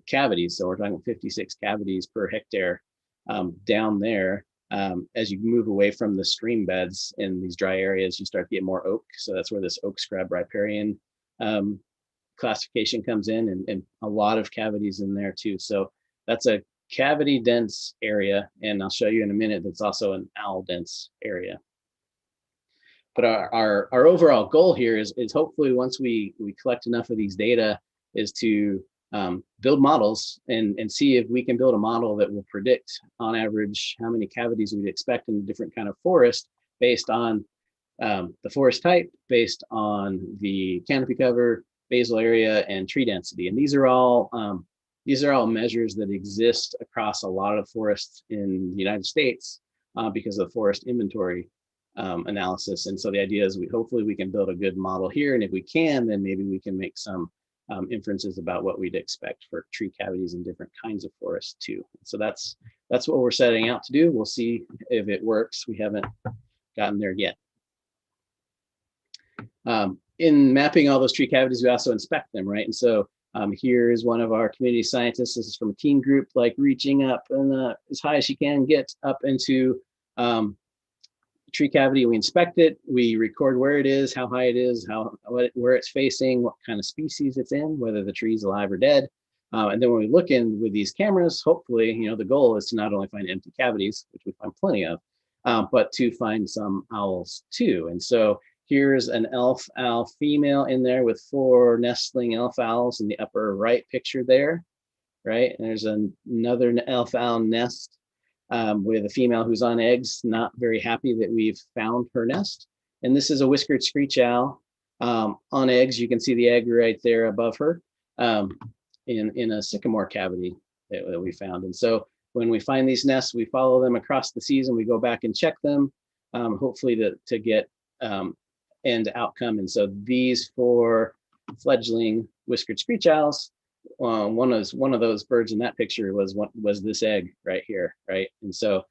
cavities. So we're talking 56 cavities per hectare down there. As you move away from the stream beds in these dry areas, you start to get more oak. So that's where this oak scrub riparian classification comes in, and a lot of cavities in there too. So that's a cavity dense area, and I'll show you in a minute that's also an owl dense area. But our overall goal here is hopefully once we collect enough of these data is to build models and see if we can build a model that will predict on average how many cavities we'd expect in a different kind of forest based on the forest type, based on the canopy cover, basal area, and tree density. And these are all measures that exist across a lot of forests in the United States because of forest inventory analysis. And so the idea is hopefully we can build a good model here. And if we can, then maybe we can make some inferences about what we'd expect for tree cavities in different kinds of forests too. So that's what we're setting out to do. We'll see if it works. We haven't gotten there yet. In mapping all those tree cavities, we also inspect them, right? And so here is one of our community scientists. This is from a team group, like reaching up and as high as she can get up into tree cavity. We inspect it, we record where it is, how high it is, where it's facing, what kind of species it's in, whether the tree's alive or dead. And then when we look in with these cameras, hopefully, the goal is to not only find empty cavities, which we find plenty of, but to find some owls too. And so here's an elf owl female in there with 4 nestling elf owls in the upper right picture there, right? And there's another elf owl nest with a female who's on eggs, not very happy that we've found her nest. And this is a whiskered screech-owl on eggs. You can see the egg right there above her in a sycamore cavity that we found. And so when we find these nests, we follow them across the season. We go back and check them, hopefully to get end outcome. And so these 4 fledgling whiskered screech-owls, one of those birds in that picture was this egg right here, right? And so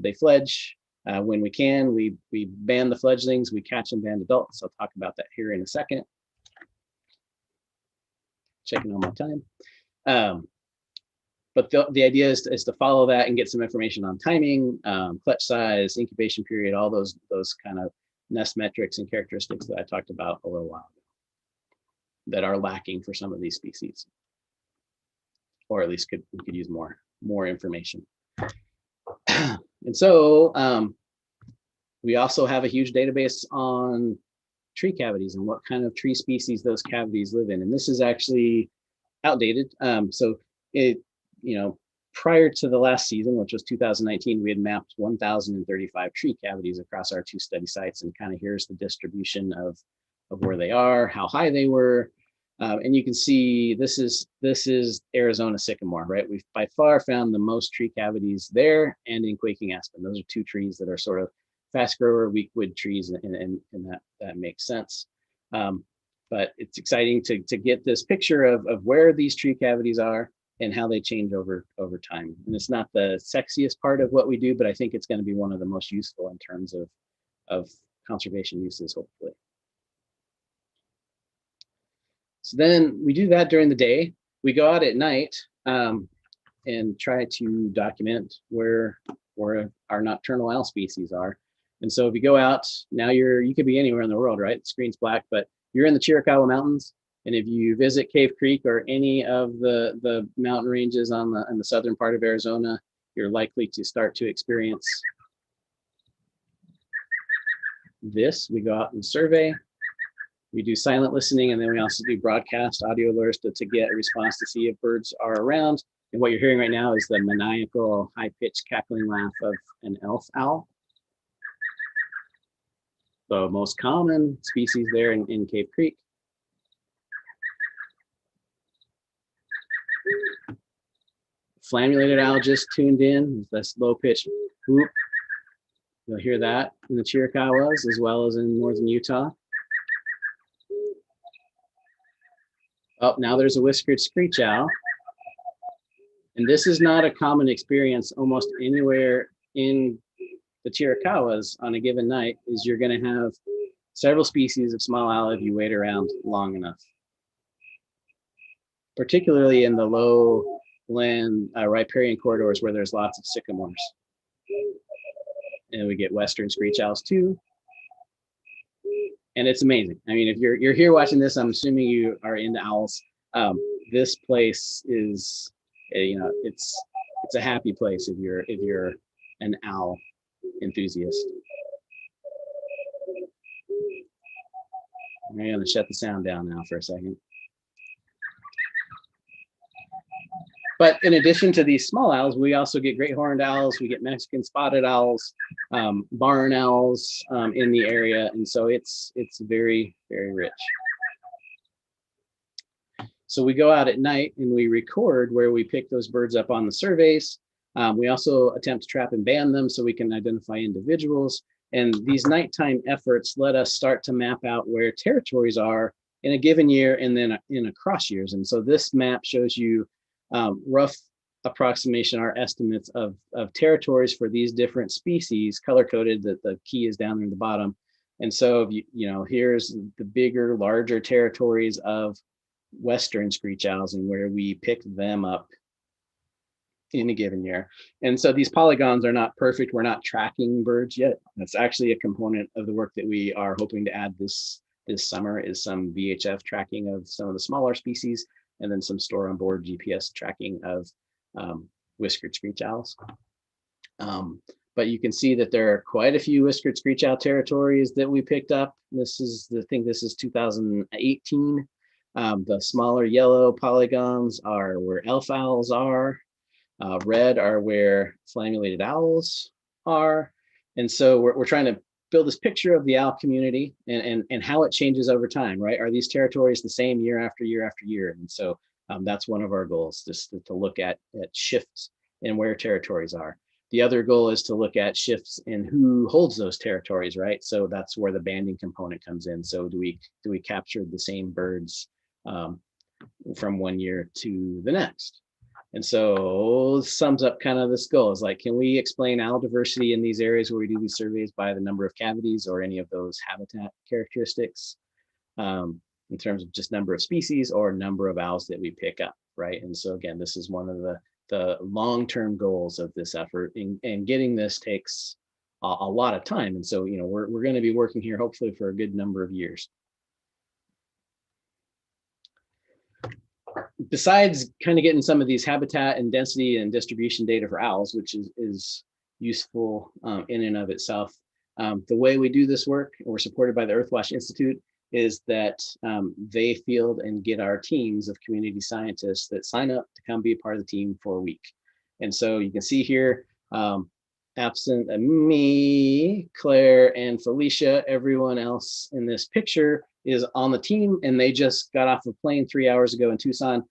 they fledge when we can. We ban the fledglings, we catch and ban adults. I'll talk about that here in a second. Checking on my time. But the idea is to follow that and get some information on timing, clutch size, incubation period, all those kind of nest metrics and characteristics that I talked about a little while ago that are lacking for some of these species, or at least we could use more information. And so we also have a huge database on tree cavities and what kind of tree species those cavities live in. And this is actually outdated. So prior to the last season, which was 2019, we had mapped 1,035 tree cavities across our 2 study sites, and kind of here's the distribution of where they are, how high they were. And you can see this is Arizona sycamore, right? We've by far found the most tree cavities there and in quaking aspen. Those are 2 trees that are sort of fast grower, weak wood trees, and that makes sense. But it's exciting to get this picture of where these tree cavities are and how they change over time. And it's not the sexiest part of what we do, but I think it's going to be one of the most useful in terms of conservation uses, hopefully. So then we do that during the day. We go out at night and try to document where our nocturnal owl species are. And so if you go out, now you could be anywhere in the world, right? The screen's black, but you're in the Chiricahua Mountains. And if you visit Cave Creek or any of the mountain ranges on the southern part of Arizona, you're likely to start to experience this. We go out and survey. We do silent listening, and then we also do broadcast audio alerts to get a response to see if birds are around. And what you're hearing right now is the maniacal, high-pitched cackling laugh of an elf owl. The most common species there in Cave Creek. Flammulated owl just tuned in. This low-pitched whoop. You'll hear that in the Chiricahuas as well as in northern Utah. Oh, now there's a Whiskered Screech-owl. And this is not a common experience almost anywhere in the Chiricahuas on a given night, is you're going to have several species of small owl if you wait around long enough. Particularly in the lowland riparian corridors where there's lots of sycamores. And we get Western Screech-owls too. And it's amazing. I mean, if you're here watching this, I'm assuming you are into owls. This place is, you know, it's a happy place if you're an owl enthusiast. I'm going to shut the sound down now for a second. But in addition to these small owls, we also get great horned owls, we get Mexican spotted owls, barn owls in the area. And so it's very, very rich. So we go out at night and we record where we pick those birds up on the surveys. We also attempt to trap and band them so we can identify individuals. And these nighttime efforts let us start to map out where territories are in a given year and then in across years. And so this map shows you rough approximation, our estimates of territories for these different species, color-coded, that the key is down in the bottom. And so, you know, here's the bigger, larger territories of Western Screech-owls and where we pick them up in a given year. And so these polygons are not perfect. We're not tracking birds yet. That's actually a component of the work that we are hoping to add this summer, is some VHF tracking of some of the smaller species, and then some store on board GPS tracking of Whiskered Screech-owls. But you can see that there are quite a few Whiskered Screech-owl territories that we picked up. This is, I think this is 2018. The smaller yellow polygons are where elf owls are. Red are where Flammulated owls are. And so we're trying to build this picture of the owl community and how it changes over time, right? Are these territories the same year after year after year? And so that's one of our goals, just to look at shifts in where territories are. The other goal is to look at shifts in who holds those territories, right? So that's where the banding component comes in. So do we capture the same birds from one year to the next? And so sums up kind of this goal is like, can we explain owl diversity in these areas where we do these surveys by the number of cavities or any of those habitat characteristics, in terms of just number of species or number of owls that we pick up, right? And so again, this is one of the long-term goals of this effort, and getting this takes a lot of time. And so, you know, we're going to be working here hopefully for a good number of years. Besides kind of getting some of these habitat and density and distribution data for owls, which is useful in and of itself, the way we do this work, we're supported by the Earthwatch Institute, is that they field and get our teams of community scientists that sign up to come be a part of the team for a week. And so you can see here, absent me, Claire, and Felicia, everyone else in this picture is on the team, and they just got off a plane 3 hours ago in Tucson.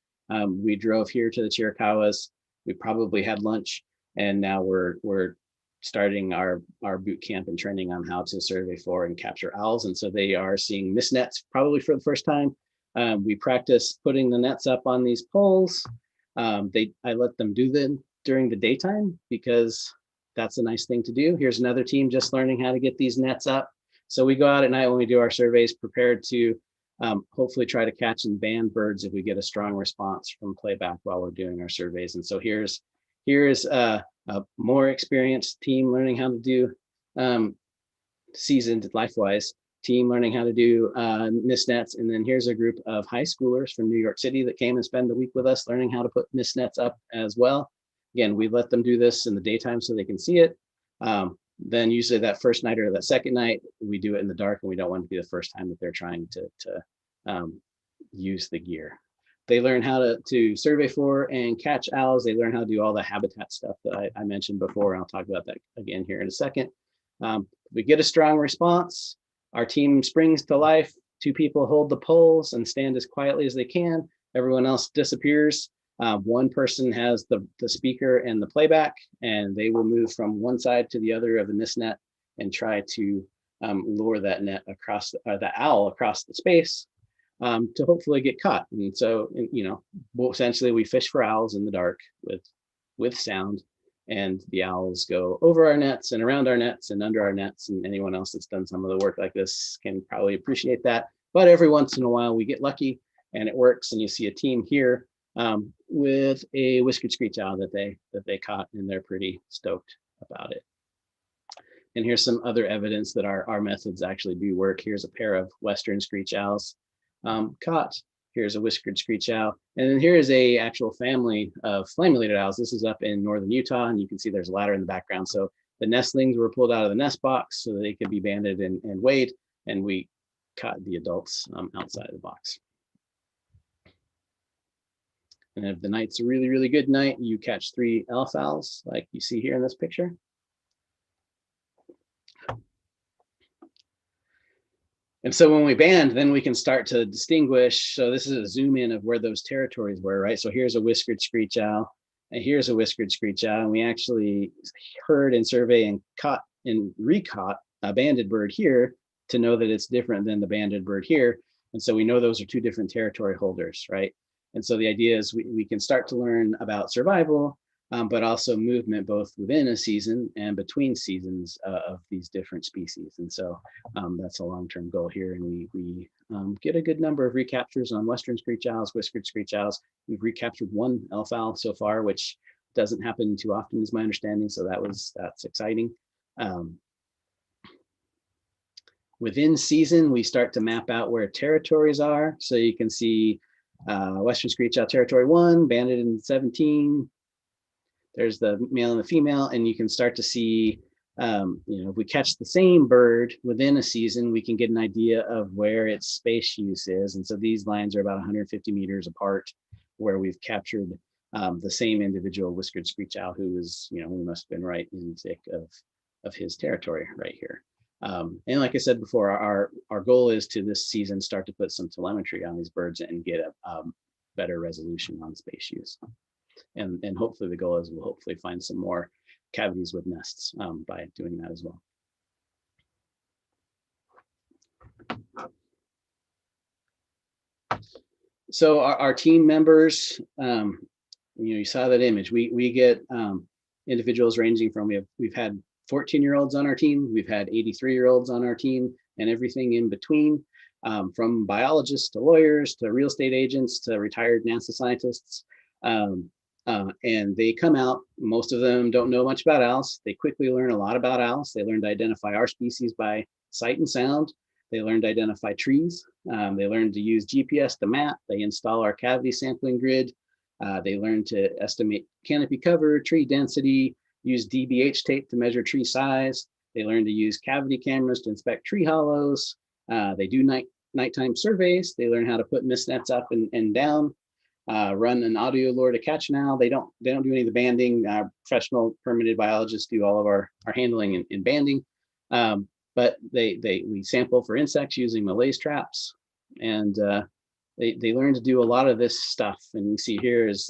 We drove here to the Chiricahuas. We probably had lunch, and now we're starting our boot camp and training on how to survey for and capture owls. And so they are seeing mist nets probably for the first time. We practice putting the nets up on these poles. I let them do them during the daytime because that's a nice thing to do. Here's another team just learning how to get these nets up. So we go out at night when we do our surveys, prepared to hopefully try to catch and band birds if we get a strong response from playback while we're doing our surveys. And so here's a more experienced team learning how to do seasoned LifeWise team learning how to do mist nets. And then here's a group of high schoolers from New York City that came and spend a week with us learning how to put mist nets up as well. Again, we let them do this in the daytime so they can see it. Then usually that first night or that second night, we do it in the dark, and we don't want it to be the first time that they're trying to use the gear. They learn how to survey for and catch owls. They learn how to do all the habitat stuff that I mentioned before, and I'll talk about that again here in a second. We get a strong response. Our team springs to life. 2 people hold the poles and stand as quietly as they can. Everyone else disappears. 1 person has the speaker and the playback, and they will move from one side to the other of the mist net and try to lure that net across, the owl across the space to hopefully get caught. And so, you know, essentially we fish for owls in the dark with sound, and the owls go over our nets and around our nets and under our nets. And anyone else that's done some of the work like this can probably appreciate that. But every once in a while we get lucky and it works, and you see a team here with a Whiskered Screech-owl that they caught, and they're pretty stoked about it. And here's some other evidence that our methods actually do work. Here's a pair of Western Screech-owls caught. Here's a Whiskered Screech-owl, and then here is a actual family of Flammulated owls. This is up in northern Utah, and you can see there's a ladder in the background. So the nestlings were pulled out of the nest box so that they could be banded and weighed, and we caught the adults outside of the box. And if the night's a really, really good night, you catch 3 elf owls like you see here in this picture. And so when we band, then we can start to distinguish. So this is a zoom in of where those territories were, right? So here's a Whiskered Screech-owl, and here's a Whiskered Screech-owl. And we actually heard and surveyed and caught and recaught a banded bird here to know that it's different than the banded bird here. And so we know those are 2 different territory holders, right? And so the idea is we can start to learn about survival, but also movement both within a season and between seasons of these different species. And so that's a long-term goal here. And we get a good number of recaptures on Western Screech-owls, Whiskered Screech-owls. We've recaptured 1 elf owl so far, which doesn't happen too often is my understanding. So that's exciting. Within season, we start to map out where territories are. So you can see Western Screech-owl territory 1, banded in 17. There's the male and the female, and you can start to see, you know, if we catch the same bird within a season, we can get an idea of where its space use is. And so these lines are about 150 meters apart, where we've captured the same individual Whiskered Screech-owl who is, you know, we must have been right in the thick of his territory right here. And like I said before, our goal is to this season start to put some telemetry on these birds and get a better resolution on space use. And hopefully the goal is we'll hopefully find some more cavities with nests by doing that as well. So our team members, you know, you saw that image. We get individuals ranging from, we've had 14-year-olds on our team, we've had 83-year-olds on our team, and everything in between, from biologists to lawyers to real estate agents to retired NASA scientists. And they come out, most of them don't know much about owls. They quickly learn a lot about owls. They learn to identify our species by sight and sound. They learn to identify trees. They learn to use GPS to map. They install our cavity sampling grid. They learn to estimate canopy cover, tree density, use DBH tape to measure tree size. They learn to use cavity cameras to inspect tree hollows. They do nighttime surveys. They learn how to put mist nets up and down. Run an audio lure to catch an owl. They don't do any of the banding. Professional permitted biologists do all of our handling and banding. But we sample for insects using malaise traps, and they learn to do a lot of this stuff. And you see here is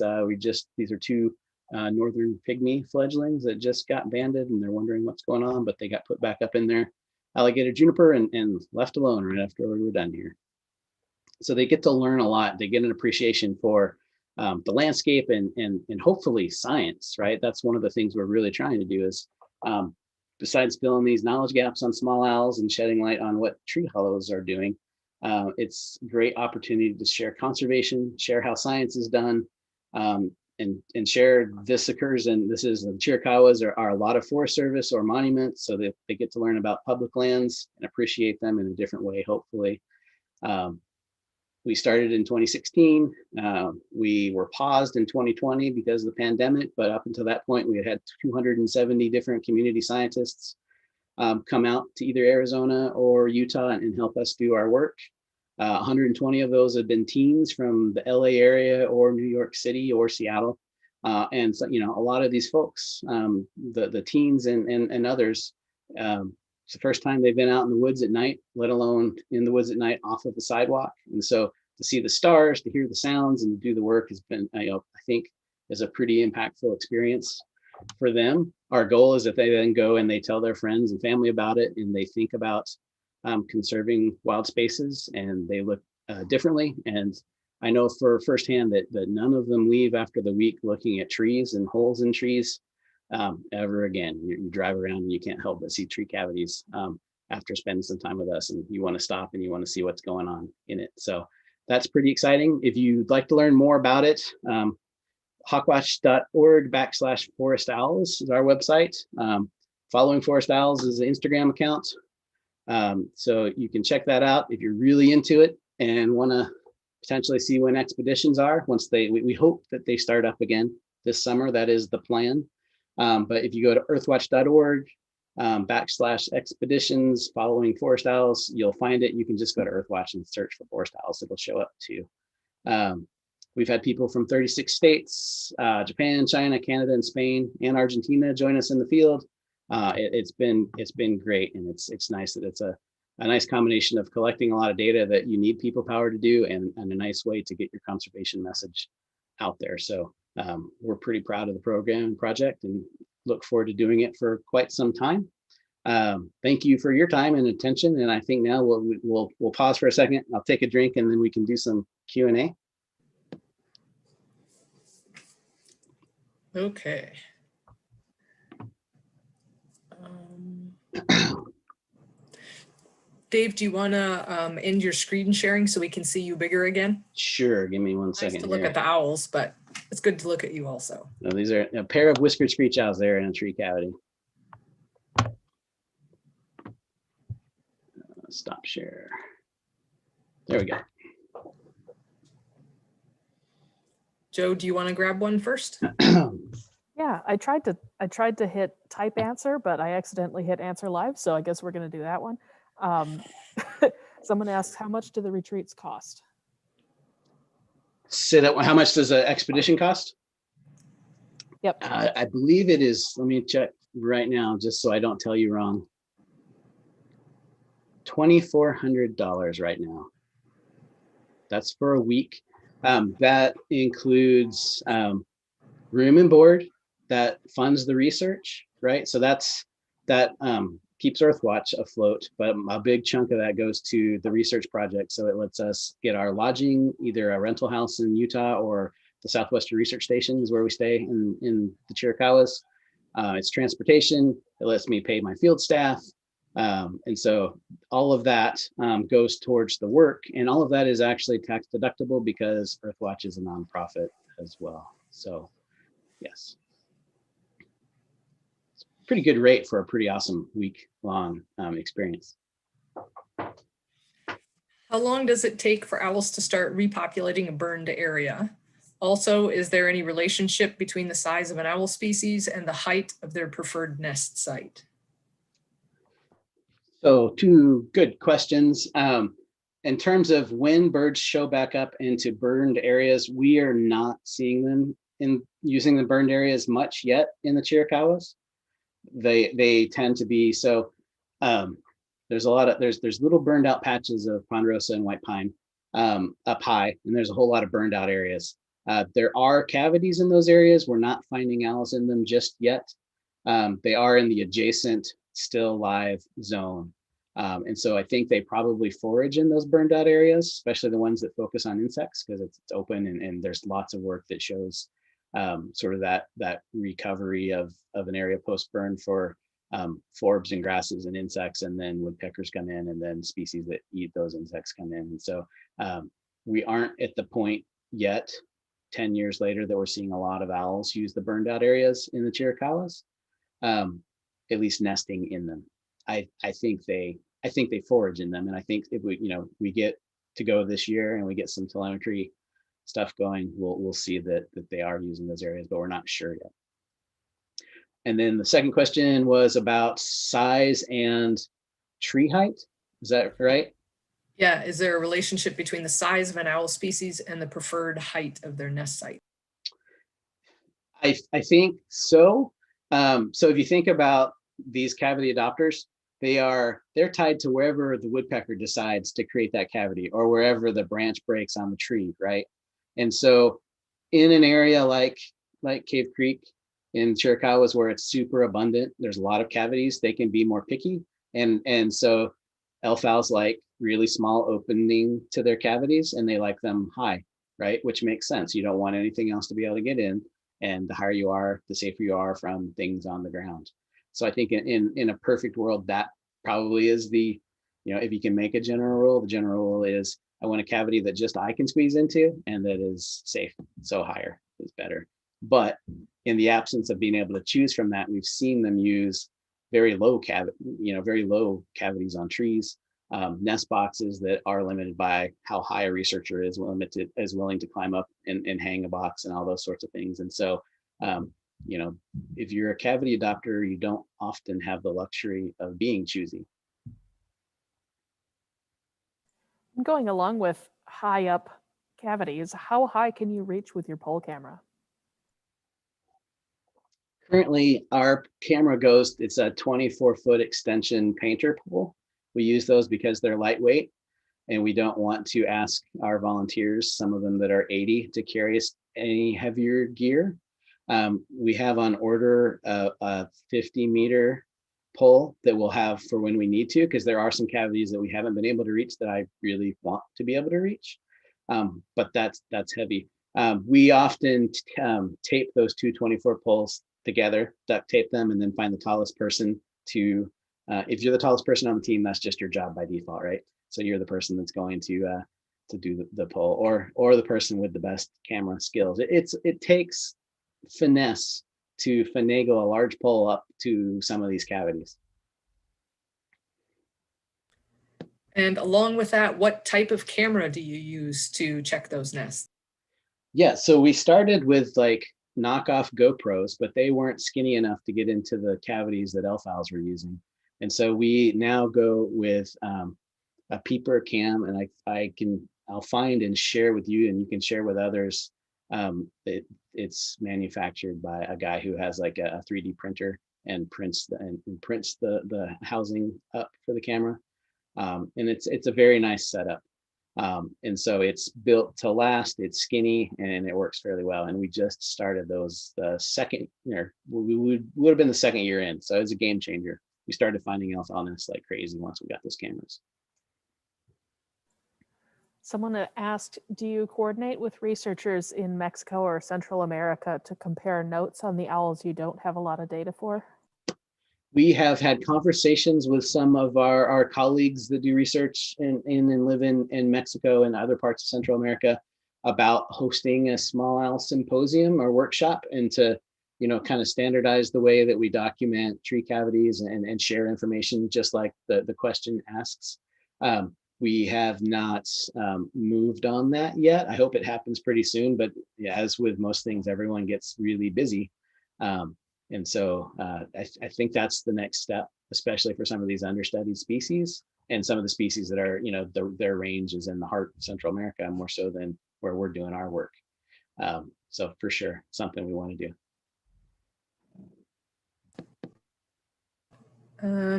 these are 2 northern pygmy fledglings that just got banded, and they're wondering what's going on, but they got put back up in their alligator juniper and left alone right after we were done here. So they get to learn a lot. They get an appreciation for the landscape and hopefully science, right? That's one of the things we're really trying to do is, besides filling these knowledge gaps on small owls and shedding light on what tree hollows are doing, it's a great opportunity to share conservation, share how science is done, and share this occurs. And this is the Chiricahuas are a lot of Forest Service or monuments, so that they get to learn about public lands and appreciate them in a different way, hopefully. We started in 2016. We were paused in 2020 because of the pandemic, but up until that point, we had 270 different community scientists come out to either Arizona or Utah and help us do our work. 120 of those have been teens from the LA area or New York City or Seattle. And so, a lot of these folks, the teens and others, it's the first time they've been out in the woods at night, let alone in the woods at night off of the sidewalk. And so to see the stars, to hear the sounds, and to do the work has been, I think, is a pretty impactful experience for them. Our goal is that they then go and they tell their friends and family about it, and they think about conserving wild spaces, and they look differently. And I know for firsthand that none of them leave after the week looking at trees and holes in trees ever again. You drive around and you can't help but see tree cavities after spending some time with us, and you want to stop and you want to see what's going on in it. So that's pretty exciting. If you'd like to learn more about it, hawkwatch.org/forest owls is our website. Following Forest Owls is the Instagram account. So you can check that out if you're really into it and want to potentially see when expeditions are. Once we hope that they start up again this summer. That is the plan. But if you go to earthwatch.org /expeditions following forest owls, you'll find it. You can just go to Earthwatch and search for forest owls. It'll show up too. We've had people from 36 states, Japan, China, Canada, and Spain, and Argentina join us in the field. It's been great, and it's nice that it's a nice combination of collecting a lot of data that you need people power to do, and a nice way to get your conservation message out there. So we're pretty proud of the program and project, and look forward to doing it for quite some time. Thank you for your time and attention. And I think now we'll pause for a second. I'll take a drink, and then we can do some Q&A.
Okay. Dave, do you want to end your screen sharing so we can see you bigger again?
Sure. Give me one second.
Nice to look at the owls, but it's good to look at you also.
No, these are a pair of Whiskered Screech-owls there in a tree cavity. Stop share. There we go.
Joe, do you want to grab one first?
Yeah, I tried to hit type answer, but I accidentally hit answer live. So I guess we're going to do that one. Someone asked, how much do the retreats cost?
How much does an expedition cost?
Yep.
I believe it is, let me check right now, just so I don't tell you wrong. $2,400 right now. That's for a week. That includes room and board, that funds the research, right? So that keeps Earthwatch afloat, but a big chunk of that goes to the research project. So it lets us get our lodging, either a rental house in Utah or the Southwestern Research Station is where we stay in the Chiricahuas. It's transportation. It lets me pay my field staff. And so all of that goes towards the work, and all of that is actually tax deductible because Earthwatch is a nonprofit as well. So yes, it's a pretty good rate for a pretty awesome week-long experience.
How long does it take for owls to start repopulating a burned area? Also, is there any relationship between the size of an owl species and the height of their preferred nest site?
So two good questions. In terms of when birds show back up into burned areas, we are not seeing them using the burned areas much yet in the Chiricahuas. They tend to be, so there's little burned out patches of ponderosa and white pine up high, and there's a whole lot of burned out areas. There are cavities in those areas. We're not finding owls in them just yet. They are in the adjacent still live zone. And so I think they probably forage in those burned out areas, especially the ones that focus on insects, because it's open, and there's lots of work that shows sort of that recovery of an area post-burn for forbs and grasses and insects, and then woodpeckers come in, and then species that eat those insects come in. And so we aren't at the point yet, 10 years later, that we're seeing a lot of owls use the burned out areas in the Chiricahuas. At least nesting in them. I think they forage in them, and I think if we get to go this year and we get some telemetry stuff going, we'll see that they are using those areas, but we're not sure yet. And then the second question was about size and tree height. Is that right?
Yeah, is there a relationship between the size of an owl species and the preferred height of their nest site?
I think so. So if you think about these cavity adopters, they're tied to wherever the woodpecker decides to create that cavity or wherever the branch breaks on the tree, right? And so in an area like Cave Creek in Chiricahuas where it's super abundant, there's a lot of cavities, they can be more picky. And so elf owls like really small opening to their cavities and they like them high, right? Which makes sense. You don't want anything else to be able to get in. And the higher you are, the safer you are from things on the ground. So I think in a perfect world, that probably is if you can make a general rule, the general rule is I want a cavity that just I can squeeze into and that is safe. So higher is better. But in the absence of being able to choose from that, we've seen them use very low cavities on trees, nest boxes that are limited by how high a researcher is willing to climb up and hang a box and all those sorts of things. And so, if you're a cavity adopter, you don't often have the luxury of being choosy.
Going along with high up cavities, how high can you reach with your pole camera?
Currently, our camera it's a 24-foot extension painter pole. We use those because they're lightweight and we don't want to ask our volunteers, some of them that are 80, to carry any heavier gear. We have on order a 50-meter pole that we'll have for when we need to, because there are some cavities that we haven't been able to reach that I really want to be able to reach. But that's heavy. We often tape those two 24 poles together, duct tape them, and then find the tallest person to, if you're the tallest person on the team, that's just your job by default, right? So you're the person that's going to do the pole, or the person with the best camera skills. It takes finesse to finagle a large pole up to some of these cavities.
And along with that, what type of camera do you use to check those nests?
Yeah, so we started with like knockoff GoPros, but they weren't skinny enough to get into the cavities that elf owls were using. And so we now go with a peeper cam, and I'll find and share with you, and you can share with others. It's manufactured by a guy who has like a 3D printer and prints the housing up for the camera. And it's a very nice setup. And so it's built to last, it's skinny, and it works fairly well. And we just started those the second year. We would have been the second year in. So it was a game changer. We started finding elf owl nests like crazy once we got those cameras.
Someone asked, do you coordinate with researchers in Mexico or Central America to compare notes on the owls you don't have a lot of data for?
We have had conversations with some of our colleagues that do research and live in Mexico and other parts of Central America about hosting a small owl symposium or workshop, and to kind of standardize the way that we document tree cavities and share information, just like the question asks. We have not moved on that yet. I hope it happens pretty soon, but yeah, as with most things, everyone gets really busy. And so I think that's the next step, especially for some of these understudied species and some of the species that are, their range is in the heart of Central America more so than where we're doing our work. So for sure, something we want to do.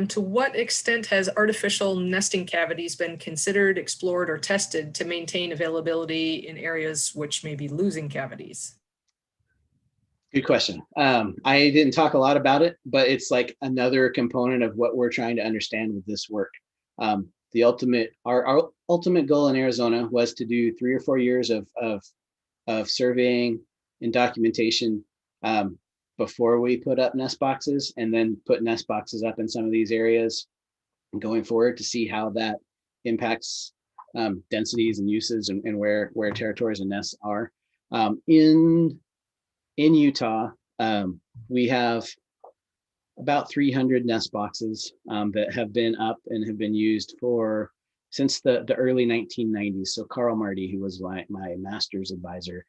To what extent has artificial nesting cavities been considered, explored, or tested to maintain availability in areas which may be losing cavities?
Good question. I didn't talk a lot about it, but it's like another component of what we're trying to understand with this work. Our ultimate goal in Arizona was to do 3 or 4 years of surveying and documentation before we put up nest boxes, and then put nest boxes up in some of these areas going forward to see how that impacts densities and uses and where territories and nests are. In Utah, we have about 300 nest boxes that have been up and have been used since the early 1990s. So Carl Marty, who was my master's advisor,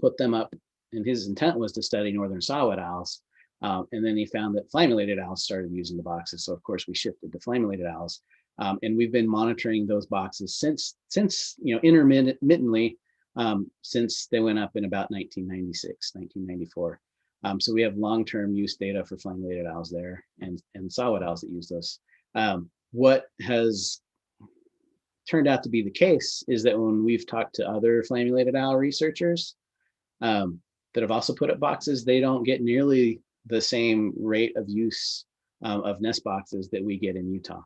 put them up, and his intent was to study northern saw-whet owls. And then he found that flammulated owls started using the boxes. So of course we shifted to flammulated owls. And we've been monitoring those boxes since intermittently, since they went up in about 1996, 1994. So we have long-term use data for flammulated owls there, and saw-whet owls that use those. What has turned out to be the case is that when we've talked to other flammulated owl researchers that have also put up boxes, they don't get nearly the same rate of use of nest boxes that we get in Utah.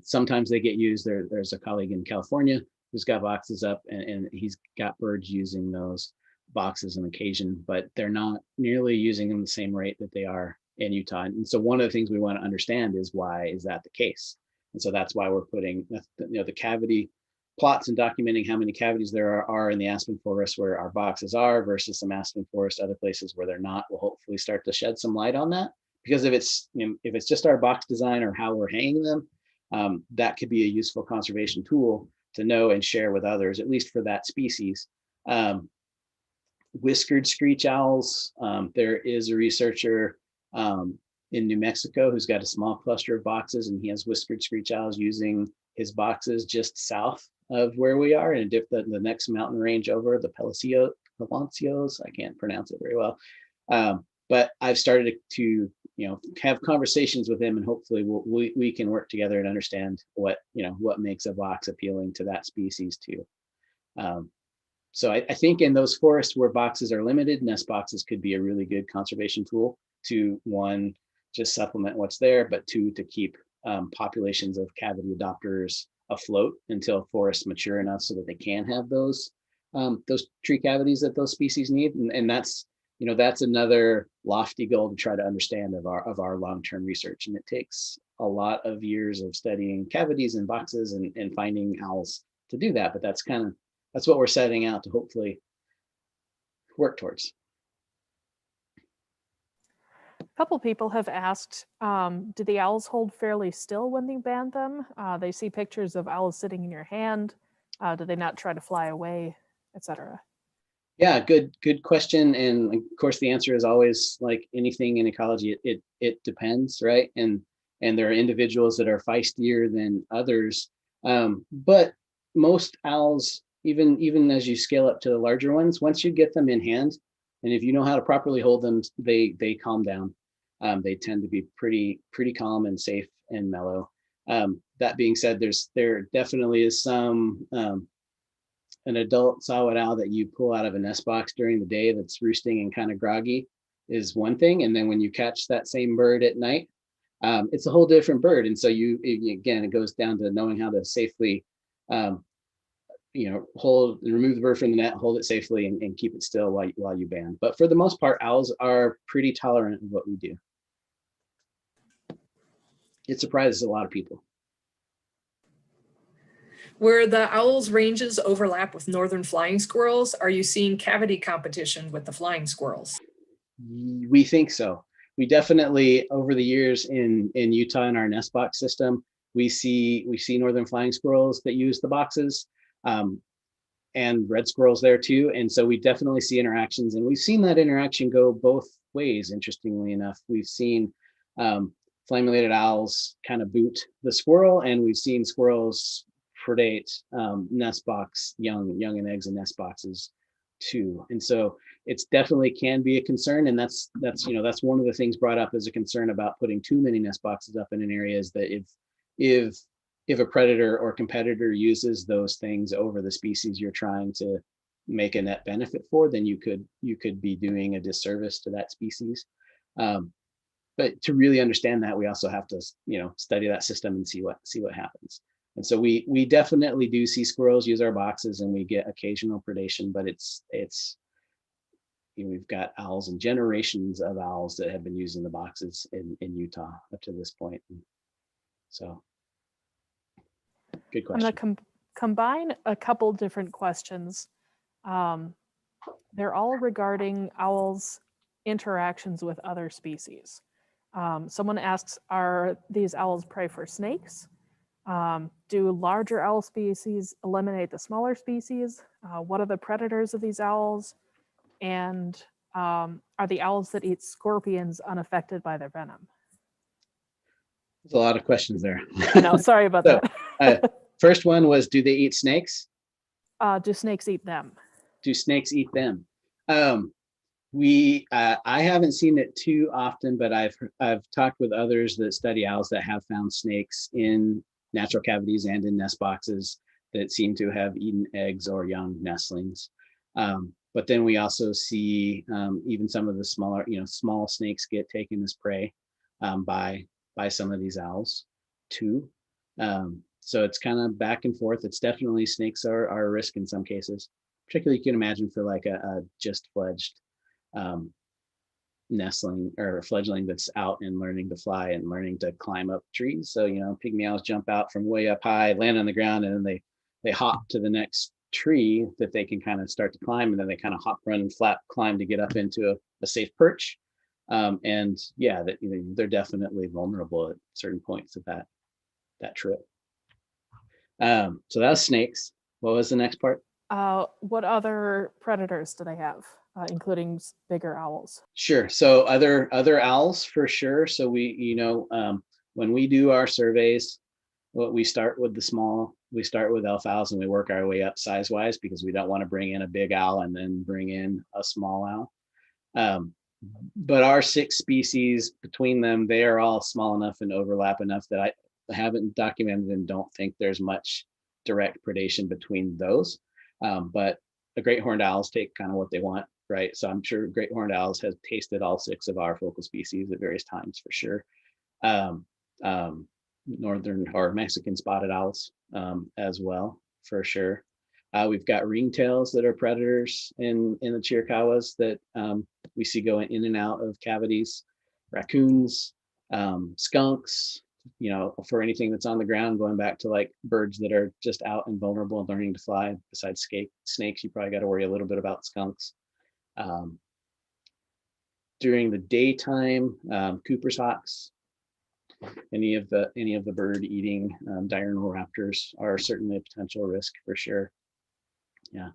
Sometimes they get used. There's a colleague in California who's got boxes up, and he's got birds using those boxes on occasion, but they're not nearly using them the same rate that they are in Utah. And so one of the things we want to understand is, why is that the case? And so that's why we're putting the cavity plots and documenting how many cavities there are in the aspen forest where our boxes are versus some aspen forest other places where they're not. Will hopefully start to shed some light on that, because if it's just our box design or how we're hanging them, that could be a useful conservation tool to know and share with others, at least for that species. Whiskered Screech-owls, there is a researcher in New Mexico who's got a small cluster of boxes, and he has Whiskered Screech-owls using his boxes just south of where we are, and the next mountain range over, the Palancios. I can't pronounce it very well. But I've started to have conversations with him, and hopefully we can work together and understand what makes a box appealing to that species too. So I think in those forests where boxes are limited, nest boxes could be a really good conservation tool to, one, just supplement what's there, but two, to keep populations of cavity adopters afloat until forests mature enough so that they can have those tree cavities that those species need. And that's another lofty goal to try to understand of our long-term research. And it takes a lot of years of studying cavities and boxes and finding owls to do that. But that's what we're setting out to hopefully work towards.
A couple people have asked, do the owls hold fairly still when you band them? They see pictures of owls sitting in your hand. Do they not try to fly away, etc.?
Yeah, good question. And of course, the answer is always, like anything in ecology, it depends, right? And there are individuals that are feistier than others. But most owls, even as you scale up to the larger ones, once you get them in hand, and if you know how to properly hold them, they calm down. They tend to be pretty calm and safe and mellow. That being said, there definitely is some an adult saw-whet owl that you pull out of a nest box during the day that's roosting and kind of groggy is one thing, and then when you catch that same bird at night, it's a whole different bird. And so again, it goes down to knowing how to safely hold and remove the bird from the net, hold it safely, and keep it still while you band. But for the most part, owls are pretty tolerant of what we do. It surprises a lot of people.
Where the owls' ranges overlap with northern flying squirrels, are you seeing cavity competition with the flying squirrels?
We think so. We definitely, over the years in Utah in our nest box system, we see northern flying squirrels that use the boxes, and red squirrels there too. And so we definitely see interactions, and we've seen that interaction go both ways. Interestingly enough, we've seen flammulated owls kind of boot the squirrel, and we've seen squirrels predate nest box young and eggs in nest boxes too. And so it's definitely can be a concern, and that's one of the things brought up as a concern about putting too many nest boxes up in an area, is that if a predator or competitor uses those things over the species you're trying to make a net benefit for, then you could be doing a disservice to that species. But to really understand that, we also have to study that system and see what happens. And so we definitely do see squirrels use our boxes, and we get occasional predation, but it's we've got owls and generations of owls that have been using the boxes in Utah up to this point. So good question.
I'm going to combine a couple different questions. They're all regarding owls' interactions with other species. Someone asks, are these owls prey for snakes? Do larger owl species eliminate the smaller species? What are the predators of these owls? And are the owls that eat scorpions unaffected by their venom?
There's a lot of questions there.
I know, sorry about
So,
that.
First one was, do they eat snakes?
Do snakes eat them?
Do snakes eat them? I haven't seen it too often, but I've talked with others that study owls that have found snakes in natural cavities and in nest boxes that seem to have eaten eggs or young nestlings. But then we also see even some of the smaller, small snakes get taken as prey by some of these owls too. So it's kind of back and forth. It's definitely snakes are a risk in some cases. Particularly, you can imagine for like a just fledged nestling or fledgling that's out and learning to fly and learning to climb up trees. So, pygmy owls jump out from way up high, land on the ground, and then they hop to the next tree that they can kind of start to climb, and then they kind of hop, run, and flap, climb to get up into a safe perch. And yeah, that they're definitely vulnerable at certain points of that trip. So that's snakes. What was the next part?
What other predators do they have, including bigger owls?
Sure. So other owls for sure. So we, when we do our surveys, we start with the small. We start with elf owls and we work our way up size wise because we don't want to bring in a big owl and then bring in a small owl. But our 6 species between them, they are all small enough and overlap enough that I haven't documented and don't think there's much direct predation between those. But the great horned owls take kind of what they want, right? So I'm sure great horned owls has tasted all 6 of our focal species at various times for sure. Northern or Mexican spotted owls as well for sure. We've got ringtails that are predators in the Chiricahuas that we see going in and out of cavities, raccoons, skunks, for anything that's on the ground, going back to like birds that are just out and vulnerable and learning to fly. Besides snakes, you probably got to worry a little bit about skunks. During the daytime, Cooper's hawks, any of the bird eating diurnal raptors are certainly a potential risk for sure. Yeah.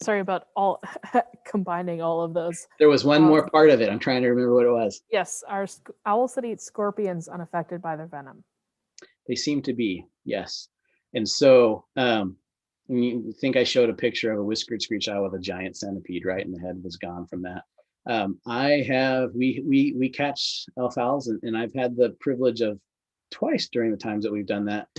Sorry about all combining all of those.
There was one more part of it. I'm trying to remember what it was.
Yes, are owls that eat scorpions unaffected by their venom?
They seem to be, yes. And so you think I showed a picture of a whiskered screech-owl with a giant centipede, right? And the head was gone from that. We catch elf owls, and I've had the privilege of twice during the times that we've done that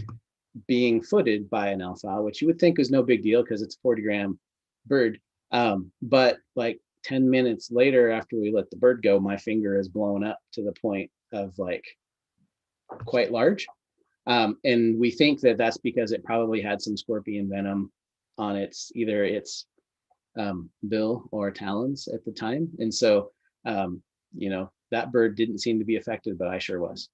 being footed by an elf owl, which you would think is no big deal because it's a 40-gram bird. But like 10 minutes later, after we let the bird go, my finger is blown up to the point of like quite large. And we think that that's because it probably had some scorpion venom on either its bill or talons at the time. And so, that bird didn't seem to be affected, but I sure was.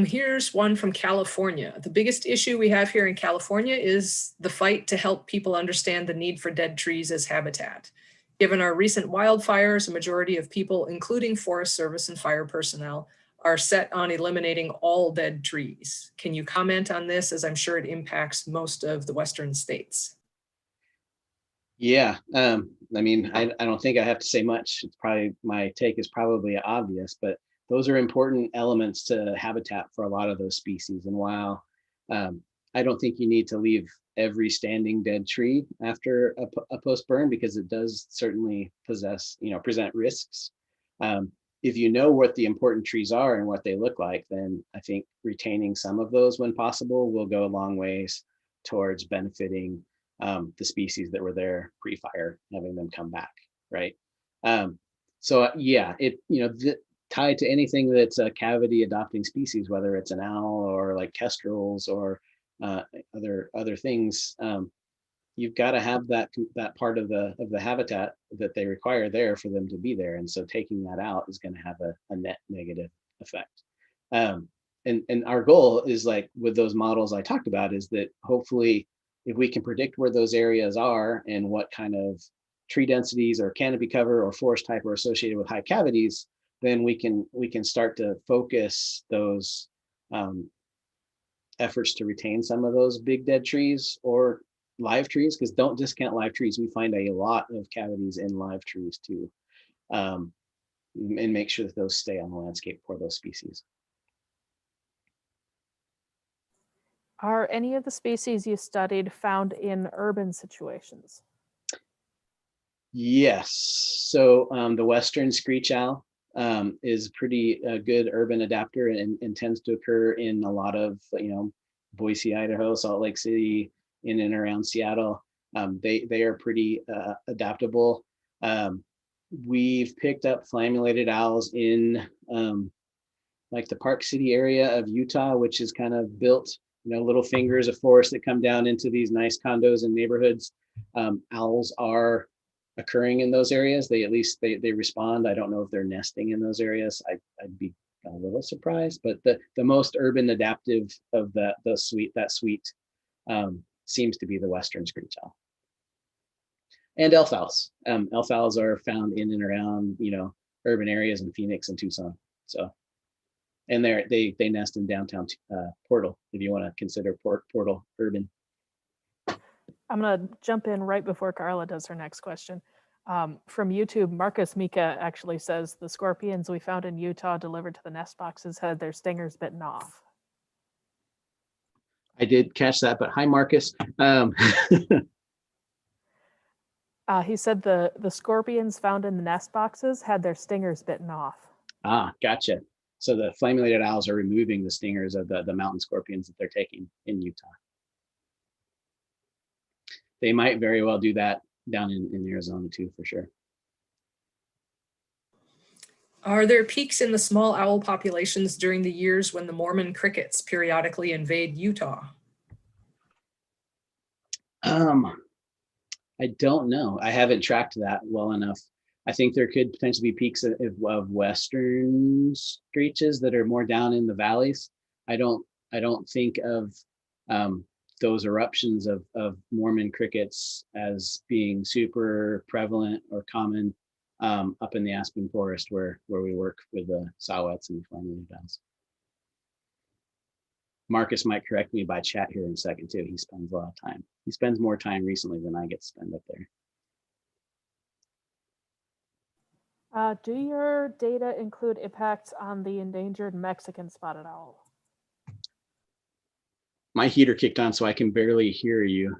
Here's one from California. The biggest issue we have here in California is the fight to help people understand the need for dead trees as habitat. Given our recent wildfires, a majority of people, including Forest Service and fire personnel, are set on eliminating all dead trees. Can you comment on this, as I'm sure it impacts most of the Western states?
Yeah, I don't think I have to say much. It's probably, my take is probably obvious, but those are important elements to habitat for a lot of those species. And while I don't think you need to leave every standing dead tree after a post burn, because it does certainly present risks. If you know what the important trees are and what they look like, then I think retaining some of those when possible will go a long ways towards benefiting the species that were there pre-fire, having them come back, right? So yeah, tied to anything that's a cavity adopting species, whether it's an owl or like kestrels or other things, you've got to have that part of the habitat that they require there for them to be there. And so taking that out is going to have a net negative effect. And our goal is, like with those models I talked about, is that hopefully if we can predict where those areas are and what kind of tree densities or canopy cover or forest type are associated with high cavities, then we can start to focus those efforts to retain some of those big dead trees, or live trees, because don't discount live trees. We find a lot of cavities in live trees too, and make sure that those stay on the landscape for those species.
Are any of the species you studied found in urban situations?
Yes. So the Western Screech-owl is pretty good urban adapter and tends to occur in a lot of, Boise, Idaho, Salt Lake City, in and around Seattle. They are pretty adaptable. We've picked up Flammulated owls in like the Park City area of Utah, which is kind of built, little fingers of forest that come down into these nice condos and neighborhoods. Owls are occurring in those areas. They at least they respond. I don't know if they're nesting in those areas. I'd be a little surprised, but the most urban adaptive of that suite seems to be the Western Screech-owl. And elf owls. Elf owls are found in and around, urban areas in Phoenix and Tucson. So, and they nest in downtown Portal, if you want to consider Portal urban.
I'm going to jump in right before Carla does her next question. From YouTube, Marcus Mika actually says the scorpions we found in Utah delivered to the nest boxes had their stingers bitten off.
I did catch that, but hi, Marcus.
He said the scorpions found in the nest boxes had their stingers bitten off.
Ah, gotcha. So the Flammulated owls are removing the stingers of the mountain scorpions that they're taking in Utah. They might very well do that down in Arizona too, for sure.
Are there peaks in the small owl populations during the years when the Mormon crickets periodically invade Utah?
I don't know. I haven't tracked that well enough. I think there could potentially be peaks of Western screeches that are more down in the valleys. I don't think of those eruptions of Mormon crickets as being super prevalent or common up in the aspen forest where we work with the Saw-whets and the Flammulated owls. Marcus might correct me by chat here in a second too. He spends a lot of time. He spends more time recently than I get to spend up there.
Do your data include impacts on the endangered Mexican spotted owl?
My heater kicked on, so I can barely hear you.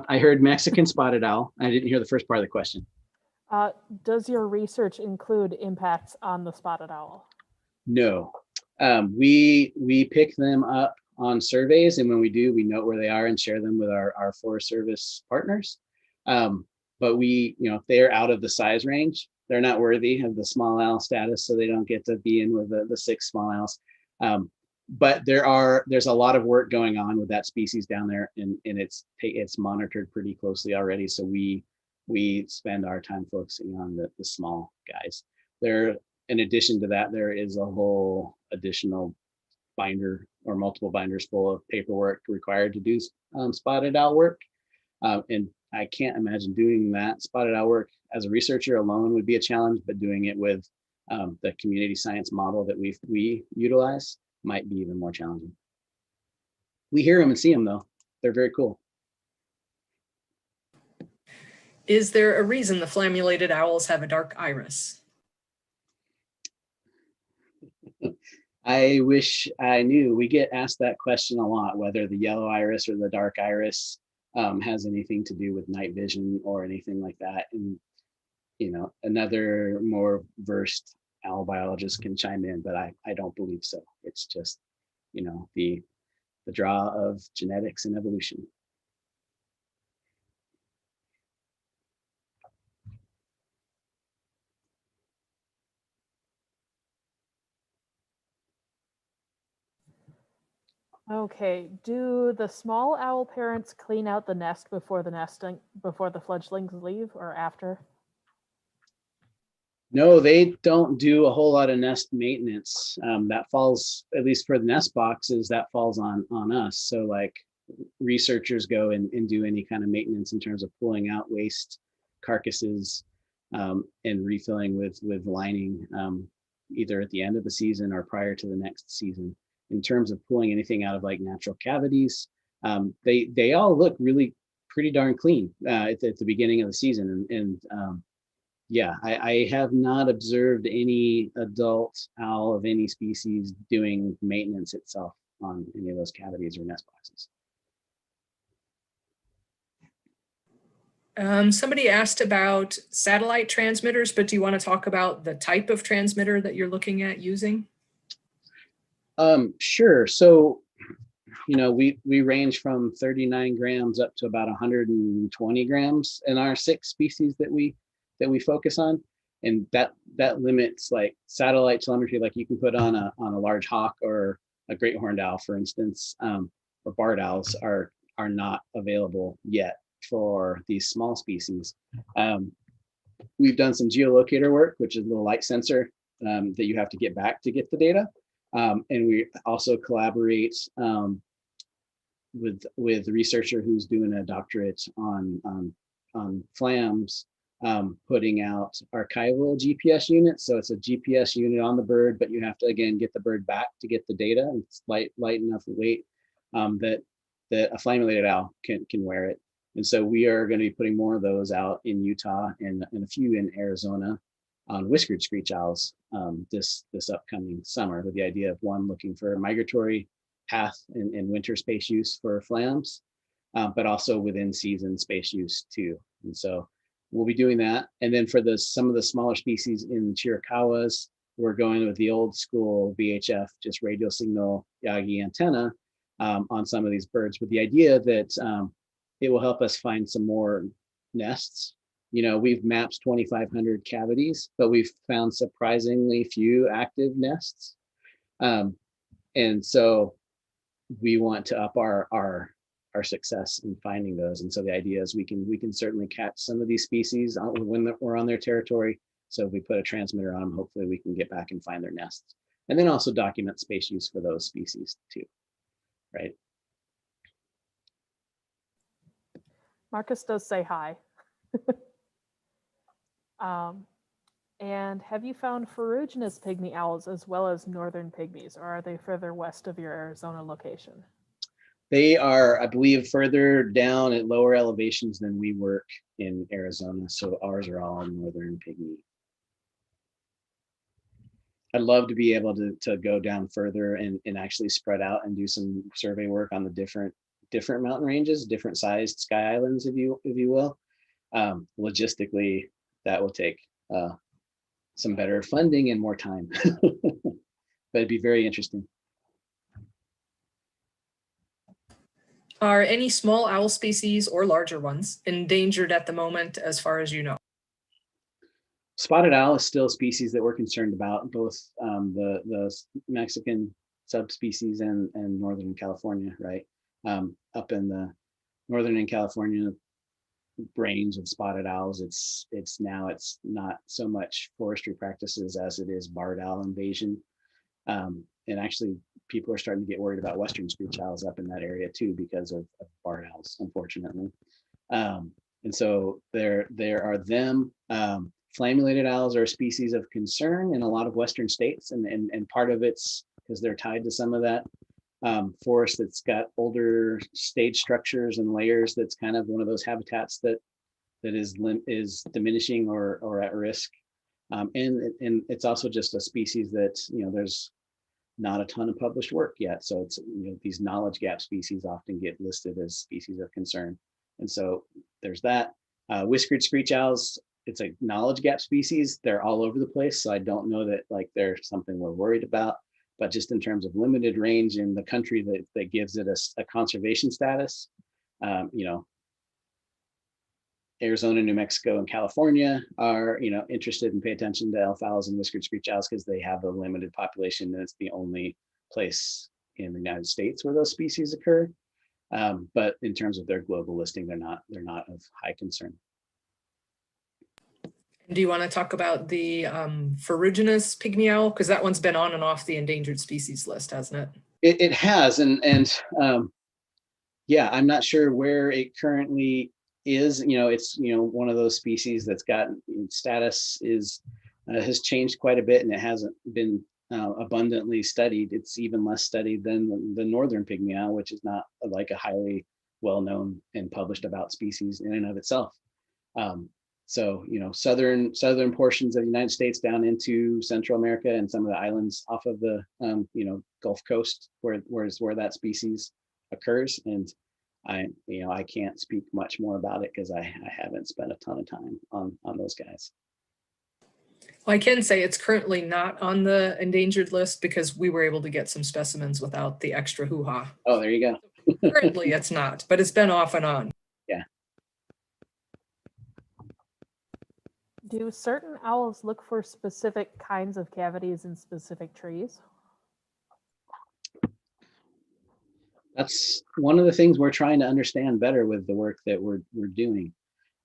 I heard Mexican spotted owl. I didn't hear the first part of the question.
Does your research include impacts on the spotted owl?
No. We pick them up on surveys, and when we do, we note where they are and share them with our Forest Service partners. But if they're out of the size range, they're not worthy of the small owl status, so they don't get to be in with the 6 small owls. But there's a lot of work going on with that species down there, and it's monitored pretty closely already. So we spend our time focusing on the small guys. In addition to that, there is a whole additional binder or multiple binders full of paperwork required to do spotted owl work. And I can't imagine doing that spotted owl work as a researcher alone would be a challenge, but doing it with the community science model that we utilize might be even more challenging. We hear them and see them though. They're very cool.
Is there a reason the Flammulated owls have a dark iris?
I wish I knew. We get asked that question a lot, whether the yellow iris or the dark iris has anything to do with night vision or anything like that. And, another more versed owl biologist can chime in, but I don't believe so. It's just, the draw of genetics and evolution.
Okay, do the small owl parents clean out the nest before the fledglings leave, or after?
No, they don't do a whole lot of nest maintenance. That falls, at least for the nest boxes, that falls on us. So like researchers go and do any kind of maintenance in terms of pulling out waste carcasses and refilling with lining either at the end of the season or prior to the next season. In terms of pulling anything out of like natural cavities, they all look really pretty darn clean at the beginning of the season. Yeah, I have not observed any adult owl of any species doing maintenance itself on any of those cavities or nest boxes.
Somebody asked about satellite transmitters, but do you want to talk about the type of transmitter that you're looking at using?
Sure. So, you know, we range from 39 grams up to about 120 grams in our 6 species that we focus on, and that limits like satellite telemetry, like you can put on a large hawk or a great horned owl, for instance, or barred owls are not available yet for these small species. We've done some geolocator work, which is a little light sensor that you have to get back to get the data. And we also collaborate with a researcher who's doing a doctorate on flams, putting out archival GPS units. So it's a GPS unit on the bird, but you have to, again, get the bird back to get the data. It's light enough weight that a flammulated owl can wear it. And so we are going to be putting more of those out in Utah and a few in Arizona on Whiskered Screech-owls this upcoming summer, with the idea of one, looking for a migratory path and winter space use for flams, but also within season space use too. And so we'll be doing that. And then for some of the smaller species in Chiricahuas, we're going with the old school VHF, just radio signal Yagi antenna on some of these birds, with the idea that it will help us find some more nests. You know, we've mapped 2,500 cavities, but we've found surprisingly few active nests. And so we want to up our success in finding those. And so the idea is we can certainly catch some of these species when we're on their territory. So if we put a transmitter on them, hopefully we can get back and find their nests, and then also document space use for those species too, right?
Marcus does say hi. And have you found ferruginous pygmy owls as well as northern pygmies, or are they further west of your Arizona location?
They are, I believe, further down at lower elevations than we work in Arizona. So ours are all northern pygmy. I'd love to be able to go down further and actually spread out and do some survey work on the different mountain ranges, different sized sky islands, if you will. Logistically, that will take some better funding and more time, but it'd be very interesting.
Are any small owl species or larger ones endangered at the moment, as far as you know?
Spotted owl is still a species that we're concerned about, both the Mexican subspecies and Northern California, right? Up in the Northern and California range of spotted owls, it's not so much forestry practices as it is barred owl invasion. And actually, people are starting to get worried about Western Screech-owls up in that area too, because of barred owls, unfortunately. And so there are them. Flammulated owls are a species of concern in a lot of Western states, and part of it's because they're tied to some of that forest that's got older stage structures and layers. That's kind of one of those habitats that is diminishing or at risk. And it's also just a species that, you know, there's not a ton of published work yet. So it's, you know, these knowledge gap species often get listed as species of concern. And so there's that. Whiskered Screech-owls, it's a knowledge gap species. They're all over the place. So I don't know that like they're something we're worried about, but just in terms of limited range in the country that gives it a conservation status, you know, Arizona, New Mexico, and California are, you know, interested and pay attention to elf owls and Whiskered Screech-owls because they have a limited population, and it's the only place in the United States where those species occur. But in terms of their global listing, they're not of high concern.
Do you want to talk about the ferruginous pygmy owl? Because that one's been on and off the endangered species list, hasn't it?
It has, and yeah, I'm not sure where it currently is. You know, it's, you know, one of those species that's got status has changed quite a bit, and it hasn't been abundantly studied. It's even less studied than the northern pygmy owl, which is not like a highly well known and published about species in and of itself. So, you know, southern portions of the United States down into Central America and some of the islands off of the, you know, Gulf Coast, where that species occurs. And I can't speak much more about it because I haven't spent a ton of time on those guys.
Well, I can say it's currently not on the endangered list because we were able to get some specimens without the extra hoo-ha.
Oh, there you go.
Currently it's not, but it's been off and on.
Yeah.
Do certain owls look for specific kinds of cavities in specific trees?
That's one of the things we're trying to understand better with the work that we're doing.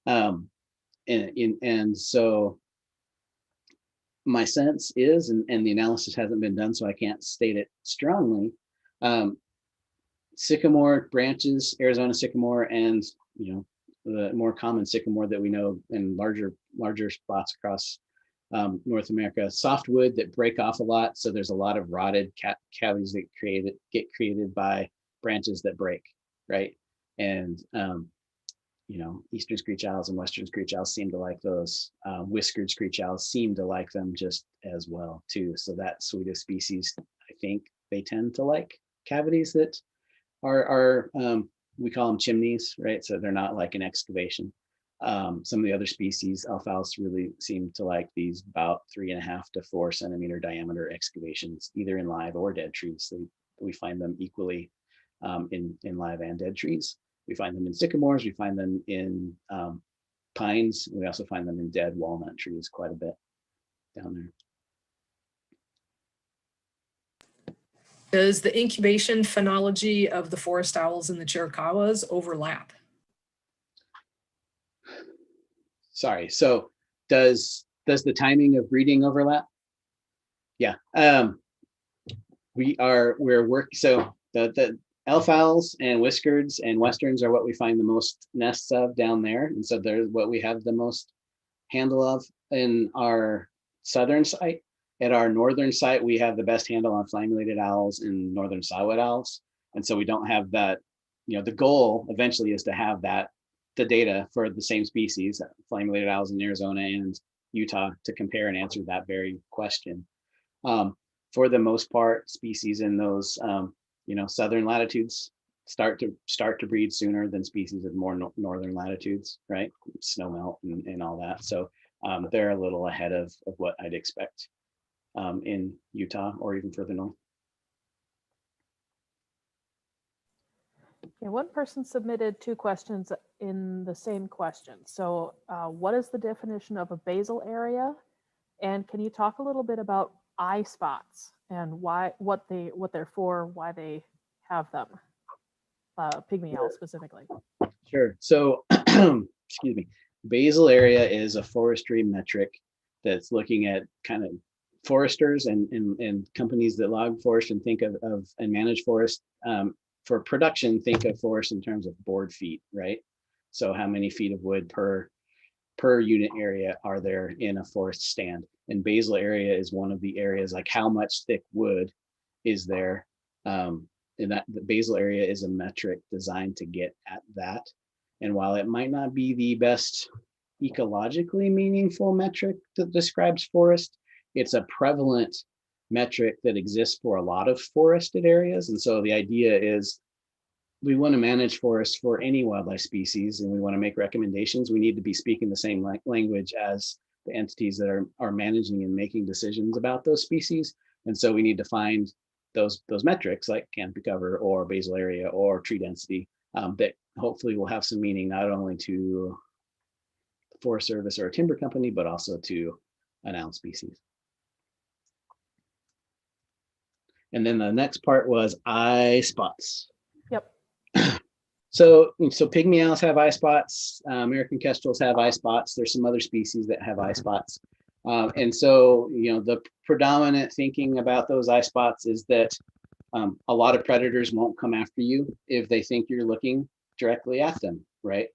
And so my sense is, and the analysis hasn't been done, so I can't state it strongly, sycamore branches, Arizona sycamore, and, you know, the more common sycamore that we know in larger spots across North America, softwood that break off a lot. So there's a lot of rotted cavities that get created by branches that break, right? And you know, Eastern Screech-owls and Western Screech-owls seem to like those. Whiskered Screech-owls seem to like them just as well too. So that suite of species, I think they tend to like cavities that are we call them chimneys, right? So they're not like an excavation. Some of the other species, alfalfa, really seem to like these about 3.5 to 4 centimeter diameter excavations, either in live or dead trees. So we find them equally in live and dead trees. We find them in sycamores. We find them in pines. We also find them in dead walnut trees quite a bit down there.
Does the incubation phenology of the forest owls and the Chiricahuas overlap?
Sorry, so does the timing of breeding overlap? Yeah, we're working, so the elf owls and whiskereds and westerns are what we find the most nests of down there, and so they're what we have the most handle of in our southern site. At our northern site, we have the best handle on flammulated owls and northern Saw-whet owls, and so we don't have that. You know, the goal eventually is to have that, the data for the same species, flammulated owls in Arizona and Utah, to compare and answer that very question. For the most part, species in those you know, southern latitudes start to breed sooner than species of more northern latitudes, right? Snow melt and all that. So they're a little ahead of what I'd expect in Utah or even further north.
Okay, one person submitted 2 questions in the same question. So what is the definition of a basal area? And can you talk a little bit about eye spots and what they're for, why they have them? Pygmy owl specifically.
Sure. So excuse me. Basal area is a forestry metric that's looking at kind of foresters and companies that log forest and think of and manage forest. For production, think of forest in terms of board feet, right? So how many feet of wood per unit area are there in a forest stand? And basal area is one of the areas, like how much thick wood is there. And that the basal area is a metric designed to get at that. And while it might not be the best ecologically meaningful metric that describes forest, it's a prevalent metric that exists for a lot of forested areas. And so the idea is we want to manage forests for any wildlife species, and we want to make recommendations. We need to be speaking the same language as the entities that are managing and making decisions about those species. And so we need to find those metrics like canopy cover or basal area or tree density that hopefully will have some meaning not only to the Forest Service or a timber company, but also to an owl species. And then the next part was eye spots.
Yep.
So pygmy owls have eye spots. American kestrels have eye spots. There's some other species that have eye spots. And so, you know, the predominant thinking about those eye spots is that a lot of predators won't come after you if they think you're looking directly at them, right?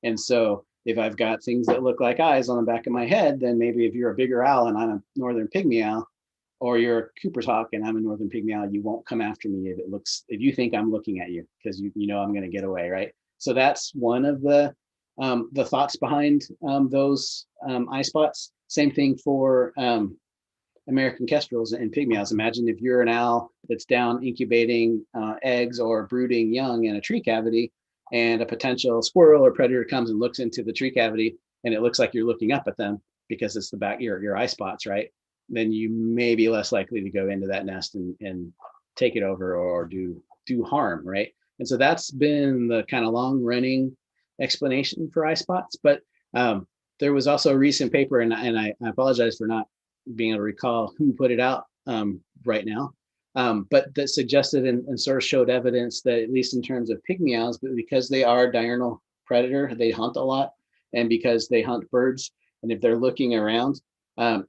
And so if I've got things that look like eyes on the back of my head, then maybe if you're a bigger owl and I'm a northern pygmy owl, or you're a Cooper's hawk and I'm a northern pygmy owl, you won't come after me if you think I'm looking at you, because you know I'm going to get away, right? So that's one of the thoughts behind those eye spots. Same thing for American kestrels and pygmy owls. Imagine if you're an owl that's down incubating eggs or brooding young in a tree cavity, and a potential squirrel or predator comes and looks into the tree cavity, and it looks like you're looking up at them because it's the back your eye spots, right? Then you may be less likely to go into that nest and take it over or do harm, right? And so that's been the kind of long running explanation for eye spots. But there was also a recent paper, and I apologize for not being able to recall who put it out right now, but that suggested and sort of showed evidence that, at least in terms of pygmy owls, but because they are a diurnal predator, they hunt a lot, and because they hunt birds, and if they're looking around,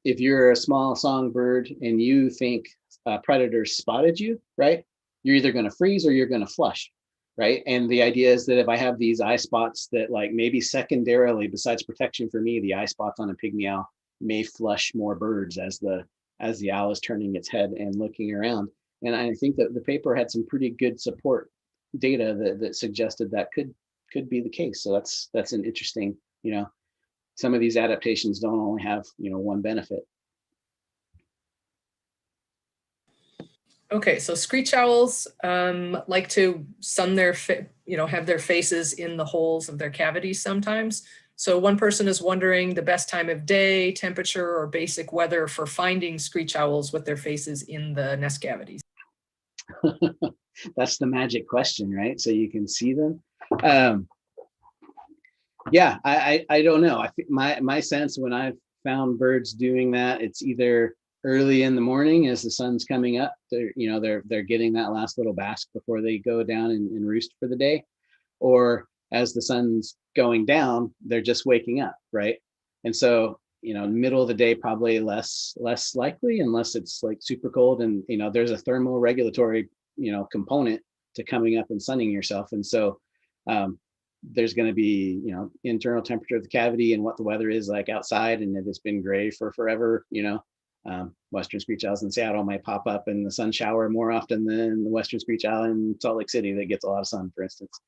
if you're a small songbird and you think a predator spotted you, right, you're either going to freeze or you're going to flush, right? And the idea is that if I have these eye spots that, like, maybe secondarily, besides protection for me, the eye spots on a pygmy owl may flush more birds as the owl is turning its head and looking around. And I think that the paper had some pretty good support data that suggested that could be the case. So that's an interesting, some of these adaptations don't only have, one benefit.
Okay, so screech owls like to sun their, have their faces in the holes of their cavities sometimes. So one person is wondering the best time of day, temperature, or basic weather for finding screech owls with their faces in the nest cavities.
That's the magic question, right? So you can see them. Yeah, I don't know. I think my sense when I've found birds doing that, it's either early in the morning as the sun's coming up. They're getting that last little bask before they go down and roost for the day, or as the sun's going down, they're just waking up, right? And so, middle of the day, probably less likely, unless it's like super cold and, there's a thermoregulatory, component to coming up and sunning yourself. And so there's going to be, internal temperature of the cavity and what the weather is like outside. And if it's been gray for forever, Western Screech-owls in Seattle might pop up in the sun shower more often than the Western Screech-owl in Salt Lake City that gets a lot of sun, for instance.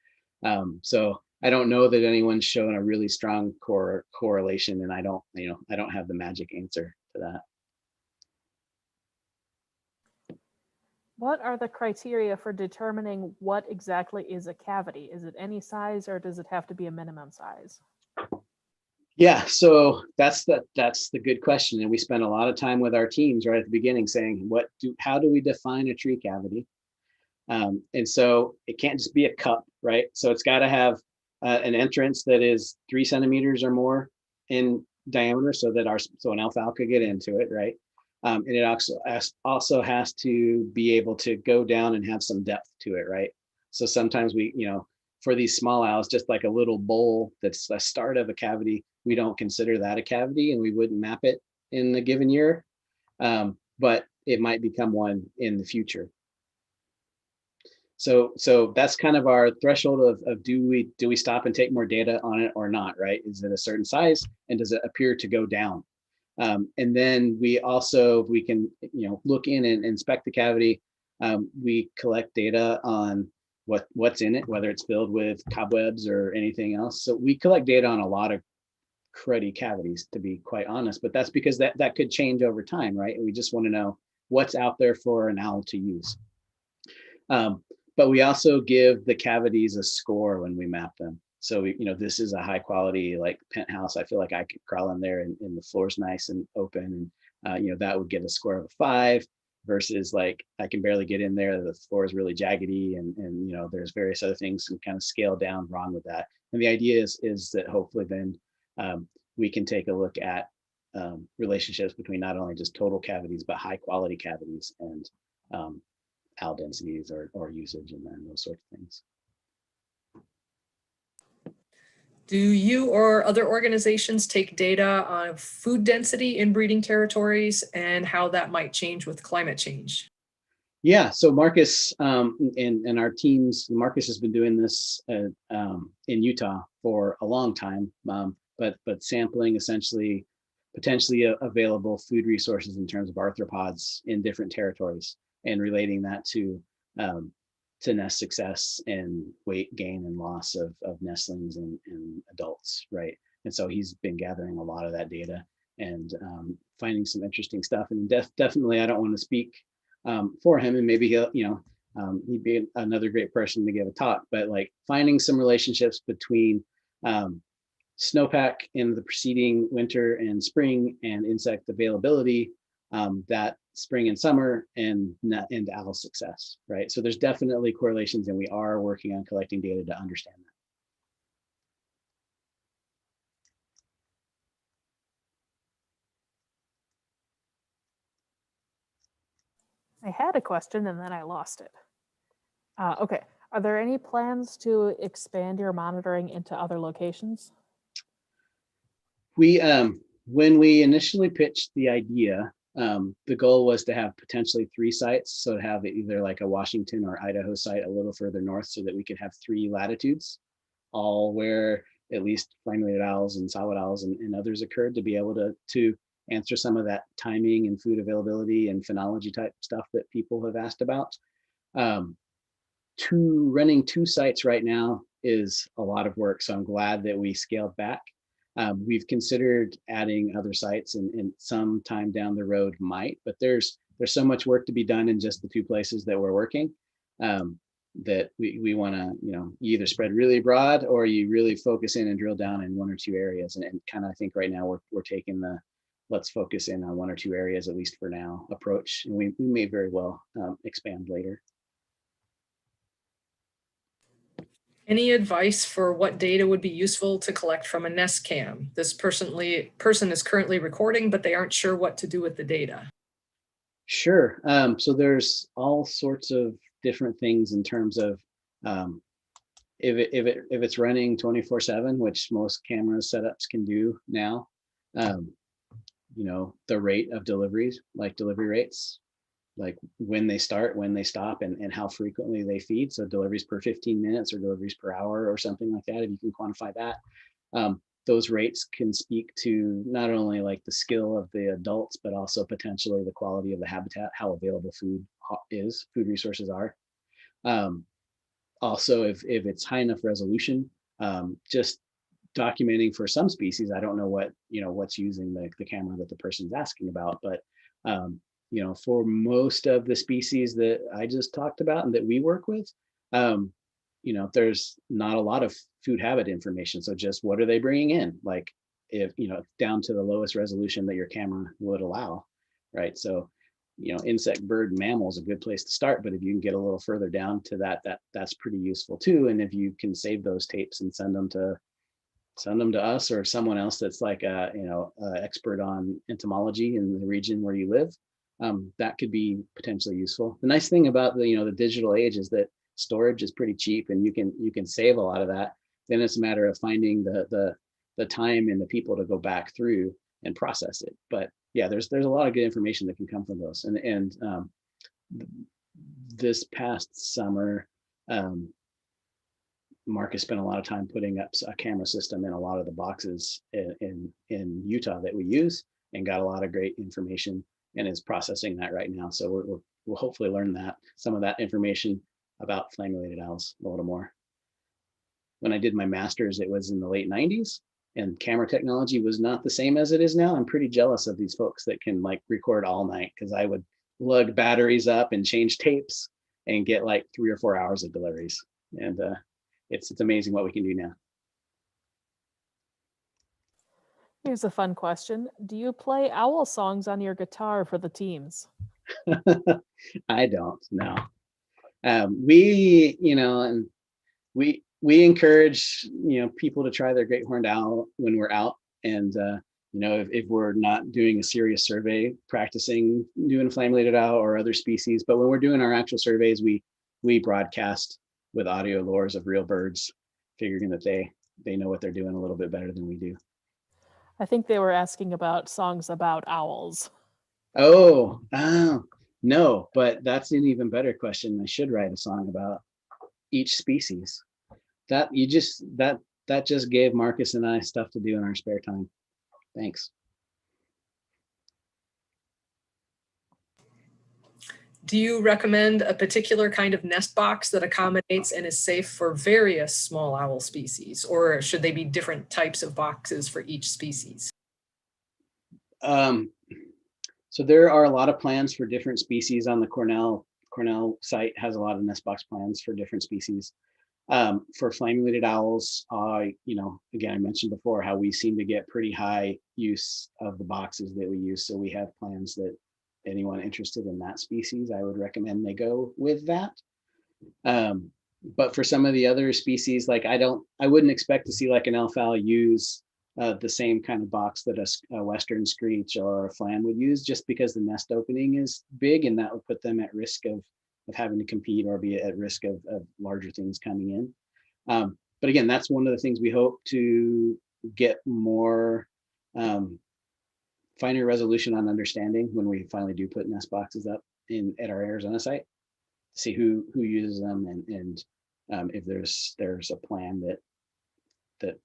So I don't know that anyone's shown a really strong correlation, and I don't have the magic answer to that.
What are the criteria for determining what exactly is a cavity? Is it any size, or does it have to be a minimum size?
Yeah, so that's the good question, and we spend a lot of time with our teams right at the beginning saying, how do we define a tree cavity? And so it can't just be a cup, right? So it's got to have an entrance that is 3 centimeters or more in diameter, so an alfalfa could get into it, right? And it also has to be able to go down and have some depth to it, right? So sometimes we, for these small owls, just like a little bowl that's the start of a cavity, we don't consider that a cavity, and we wouldn't map it in a given year, but it might become one in the future. So that's kind of our threshold of do we stop and take more data on it or not, right? Is it a certain size, and does it appear to go down? And then we can look in and inspect the cavity. We collect data on what's in it, whether it's filled with cobwebs or anything else. So we collect data on a lot of cruddy cavities, to be quite honest, but that's because that could change over time, right? And we just want to know what's out there for an owl to use. But we also give the cavities a score when we map them. So this is a high quality, like, penthouse. I feel like I could crawl in there and the floor's nice and open, and that would get a score of a 5, versus like I can barely get in there. The floor is really jaggedy, and there's various other things and kind of scale down wrong with that. And the idea is that hopefully then we can take a look at relationships between not only just total cavities, but high quality cavities and owl densities or usage and those sorts of things.
Do you or other organizations take data on food density in breeding territories and how that might change with climate change?
Yeah, so Marcus and our teams, Marcus has been doing this in Utah for a long time, but sampling essentially potentially available food resources in terms of arthropods in different territories, and relating that to to nest success and weight gain and loss of nestlings and adults, right? And so he's been gathering a lot of that data and finding some interesting stuff. And definitely, I don't want to speak for him, and maybe he'll, he'd be another great person to give a talk, but like finding some relationships between snowpack in the preceding winter and spring and insect availability that spring and summer and owl success, right? So there's definitely correlations, and we are working on collecting data to understand that.
I had a question and then I lost it. Okay, are there any plans to expand your monitoring into other locations?
We, when we initially pitched the idea, the goal was to have potentially 3 sites. So to have either like a Washington or Idaho site a little further north, so that we could have 3 latitudes, all where at least Flammulated owls and Saw-whet owls and others occurred, to be able to answer some of that timing and food availability and phenology type stuff that people have asked about. Running 2 sites right now is a lot of work, so I'm glad that we scaled back. We've considered adding other sites, and some time down the road might, but there's so much work to be done in just the 2 places that we're working, that we want to, you either spread really broad or you really focus in and drill down in 1 or 2 areas. And kind of, I think right now we're taking the let's focus in on 1 or 2 areas, at least for now, approach. And we may very well expand later.
Any advice for what data would be useful to collect from a nest cam? This person is currently recording, but they aren't sure what to do with the data.
Sure. So there's all sorts of different things in terms of if it's running 24/7, which most camera setups can do now. The rate of deliveries, like delivery rates, like when they start, when they stop, and how frequently they feed. So deliveries per 15 minutes or deliveries per hour or something like that, if you can quantify that. Those rates can speak to not only like the skill of the adults, but also potentially the quality of the habitat, how available food resources are. Also, if it's high enough resolution, just documenting for some species, I don't know what's using the camera that the person's asking about, but for most of the species that I just talked about and that we work with, there's not a lot of food habit information. So just what are they bringing in? Like if, down to the lowest resolution that your camera would allow, right? So, insect, bird, mammal is a good place to start, but if you can get a little further down to that's pretty useful too. And if you can save those tapes and send them to us or someone else that's like a expert on entomology in the region where you live, that could be potentially useful. The nice thing about the digital age is that storage is pretty cheap, and you can save a lot of that. Then it's a matter of finding the time and the people to go back through and process it. But yeah, there's a lot of good information that can come from those. And this past summer, Marcus spent a lot of time putting up a camera system in a lot of the boxes in Utah that we use, and got a lot of great information, and is processing that right now. So we'll hopefully learn some of that information about Flammulated owls a little more. When I did my master's, it was in the late 90s, and camera technology was not the same as it is now. I'm pretty jealous of these folks that can like record all night, because I would lug batteries up and change tapes and get like 3 or 4 hours of deliveries. And it's amazing what we can do now.
Here's a fun question. Do you play owl songs on your guitar for the teams?
I don't know. We encourage people to try their great horned owl when we're out, and if we're not doing a serious survey, practicing doing a Flammulated owl or other species. But when we're doing our actual surveys, we broadcast with audio lures of real birds, figuring that they know what they're doing a little bit better than we do.
I think they were asking about songs about owls.
Oh, no, but that's an even better question. I should write a song about each species. That just gave Marcus and I stuff to do in our spare time. Thanks.
Do you recommend a particular kind of nest box that accommodates and is safe for various small owl species, or should they be different types of boxes for each species?
So there are a lot of plans for different species on the Cornell site has a lot of nest box plans for different species. For flammulated owls, again, I mentioned before how we seem to get pretty high use of the boxes that we use. So we have plans that anyone interested in that species, I would recommend they go with that. But for some of the other species, like I wouldn't expect to see like an elf owl use the same kind of box that a Western Screech or a Flam would use, just because the nest opening is big and that would put them at risk of having to compete or be at risk of larger things coming in. But again, that's one of the things we hope to get more finer resolution on understanding when we finally do put nest boxes up at our Arizona site, see who uses them and if there's a plan that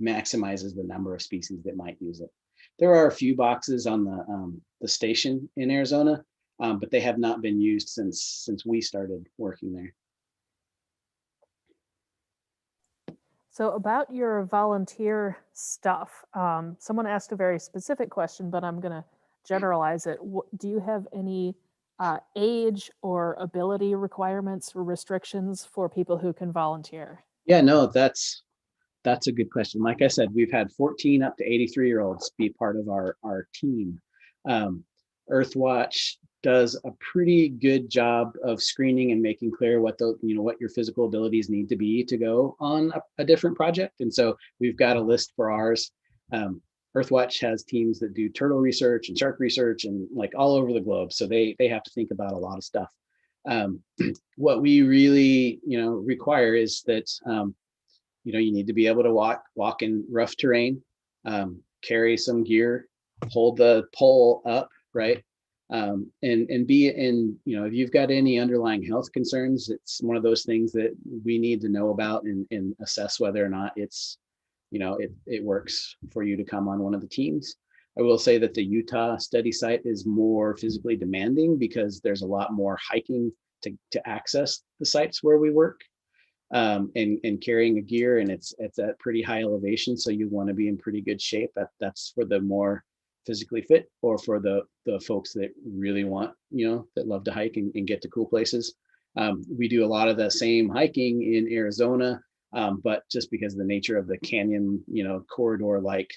maximizes the number of species that might use it. There are a few boxes on the station in Arizona, but they have not been used since we started working there.
So about your volunteer stuff, someone asked a very specific question, but I'm going to generalize it. Do you have any age or ability requirements or restrictions for people who can volunteer?
Yeah, no, that's a good question. Like I said, we've had 14 up to 83-year-olds be part of our team. Earthwatch does a pretty good job of screening and making clear what what your physical abilities need to be to go on a different project. And so we've got a list for ours. Earthwatch has teams that do turtle research and shark research and like all over the globe. So they have to think about a lot of stuff. What we really require is that you need to be able to walk in rough terrain, carry some gear, hold the pole up, right? And be in, if you've got any underlying health concerns, it's one of those things that we need to know about and assess whether or not it's, it works for you to come on one of the teams. I will say that the Utah study site is more physically demanding because there's a lot more hiking to access the sites where we work. And carrying a gear, and it's at pretty high elevation, so you want to be in pretty good shape. That's for the more physically fit, or for the folks that really want, that love to hike and get to cool places. We do a lot of the same hiking in Arizona, but just because of the nature of the canyon, corridor like